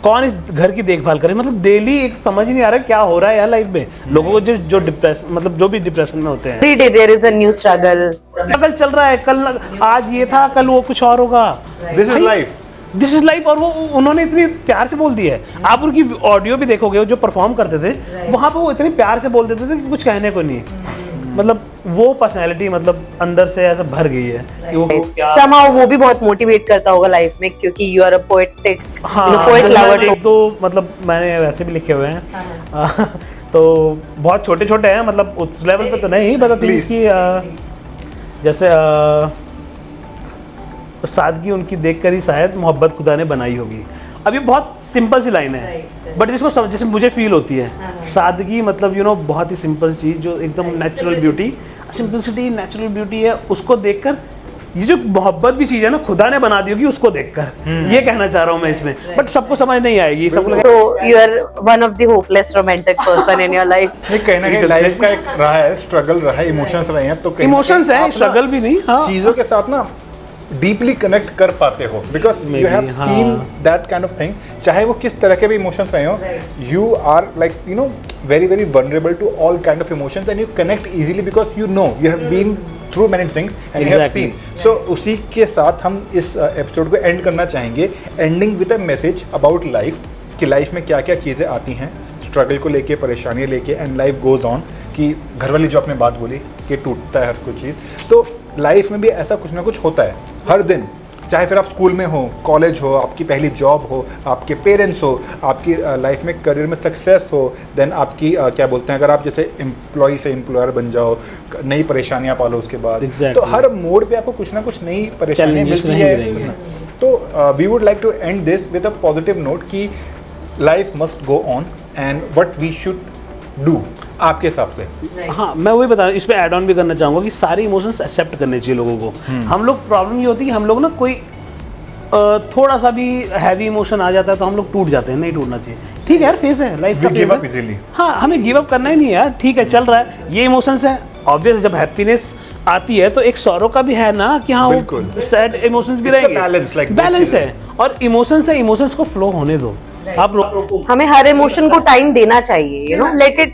कौन इस घर की देखभाल करे, मतलब डेली एक समझ ही नहीं आ रहा क्या हो रहा है यार लाइफ में। लोगों को जो डिप्रेस मतलब जो भी डिप्रेशन में होते हैं, every day there is a new struggle. कल चल रहा है, कल आज ये था, कल वो कुछ और होगा। This is life. This is life. और वो उन्होंने इतनी प्यार से बोल दिया है। आप उनकी ऑडियो भी देखोगे, जो परफॉर्म करते थे वहाँ पे वो इतनी प्यार से बोल देते थे कि कुछ कहने को नहीं। मतलब वो पर्सनैलिटी मतलब अंदर से ऐसा भर गई है कि वो क्या। Somehow वो भी बहुत मोटिवेट करता होगा लाइफ में, क्योंकि you are a poetic poet lover. एक दो मतलब मैंने वैसे भी लिखे हुए हैं तो बहुत छोटे छोटे हैं, मतलब उस लेवल पे तो नहीं, बता प्लीज की जैसे सादगी उनकी देखकर ही शायद मोहब्बत खुदा ने बनाई होगी। अब ये बहुत सिंपल सी लाइन है, बट जिसको समझ जैसे मुझे फील होती है। सादगी मतलब बहुत ही सिंपल चीज़ जो एकदम natural beauty, simplicity natural beauty है, उसको देखकर ये जो मोहब्बत भी चीज़ है ना, खुदा ने बना दी होगी उसको देखकर। ये कहना चाह रहा हूँ मैं इसमें, बट सबको समझ नहीं आएगी। सबको So you are one of the hopeless romantic person in your life. नहीं, कहीं ना कहीं लाइफ का एक रहा है, स्ट्रगल रहा है, इमोशंस रहे हैं, तो इमोशंस है, स्ट्रगल भी नहीं। हाँ चीजों के साथ ना डीपली कनेक्ट कर पाते हो, because you have seen that kind of thing. चाहे वो किस तरह के भी इमोशंस रहे हो, you are like very very vulnerable to all kind of emotions and you connect easily because you have been through many things and you have seen. So उसी के साथ हम इस एपिसोड को एंड करना चाहेंगे, ending with a message about life, कि life में क्या क्या चीज़ें आती हैं, स्ट्रगल को लेके, परेशानियाँ लेके, एंड लाइफ गोज ऑन। कि घर वाली जो आपने बात बोली कि टूटता है हर कोई चीज़, तो लाइफ में भी ऐसा कुछ ना कुछ होता है हर दिन। चाहे फिर आप स्कूल में हो, कॉलेज हो, आपकी पहली जॉब हो, आपके पेरेंट्स हो, आपकी लाइफ में करियर में सक्सेस हो, देन आपकी क्या बोलते हैं, अगर आप जैसे एम्प्लॉय से एम्प्लॉयर बन जाओ, नई परेशानियाँ पालो उसके बाद। तो हर मोड़ पे आपको कुछ ना कुछ नई परेशानियाँ मिलती है। तो we would like to end this with a positive note कि life must go on and what we should do आपके हिसाब से। हाँ मैं वही बता, इस पे ऐड ऑन भी करना चाहूँगा कि सारे इमोशंस एक्सेप्ट करने चाहिए लोगों को। हम लोग प्रॉब्लम ये होती है कि हम लोग ना कोई थोड़ा सा भी हैवी इमोशन आ जाता है तो हम लोग टूट जाते हैं। नहीं टूटना चाहिए, ठीक है यार, फेस है, लाइफ का फेस है। हाँ हमें गिव अप करना ही नहीं है यार, ठीक है चल रहा है, ये इमोशंस है। ऑब्वियस जब हैप्पीनेस आती है तो एक सौरो का भी है ना कि हाँ वो सैड इमोशंस भी रहेंगे, बैलेंस है। और इमोशंस है, इमोशंस को फ्लो होने दो। आप हमें हर इमोशन को टाइम देना चाहिए, let it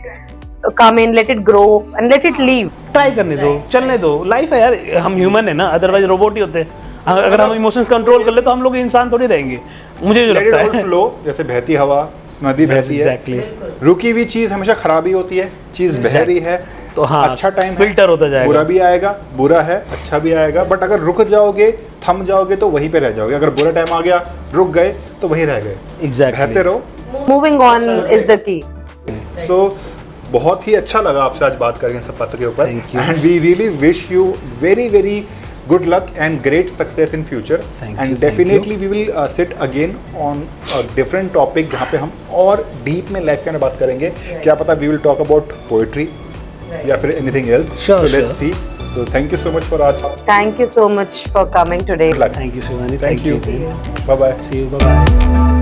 come in, let it grow and let it leave. Try करने दो, चलने दो, लाइफ है यार, हम ह्यूमन है ना, अदरवाइज रोबोट ही होते हैं। अगर हम इमोशंस कंट्रोल कर ले तो हम लोग इंसान थोड़ी रहेंगे, मुझे जो लगता है। फ्लो जैसे बहती हवा, नदी बहती है, रुकी हुई चीज हमेशा खराब ही होती है, चीज बह रही है तो हाँ अच्छा टाइम फिल्टर होता जाएगा, बुरा भी आएगा, बुरा है अच्छा भी आएगा, बट अगर रुक जाओगे थम जाओगे तो वहीं पे रह जाओगे, अगर बुरा टाइम आ गया रुक गए तो वहीं रह गए। Exactly. बहते रहो। Moving on is the key. सो बहुत ही अच्छा लगा आपसे आज बात करके इन सब बातों के ऊपर, Thank you. And we really wish you very very good luck and great success in future, Thank you, and thank definitely we will sit again on different topic जहाँ पे हम और डीप में लाइफ के बारे में बात करेंगे। क्या पता we will talk about poetry या फिर anything else. Sure, so let's sure. See. So thank you so much for आज। Thank you so much for coming today. Good luck. Thank you, Shivani. Thank you. again. Bye bye. See you. Bye bye.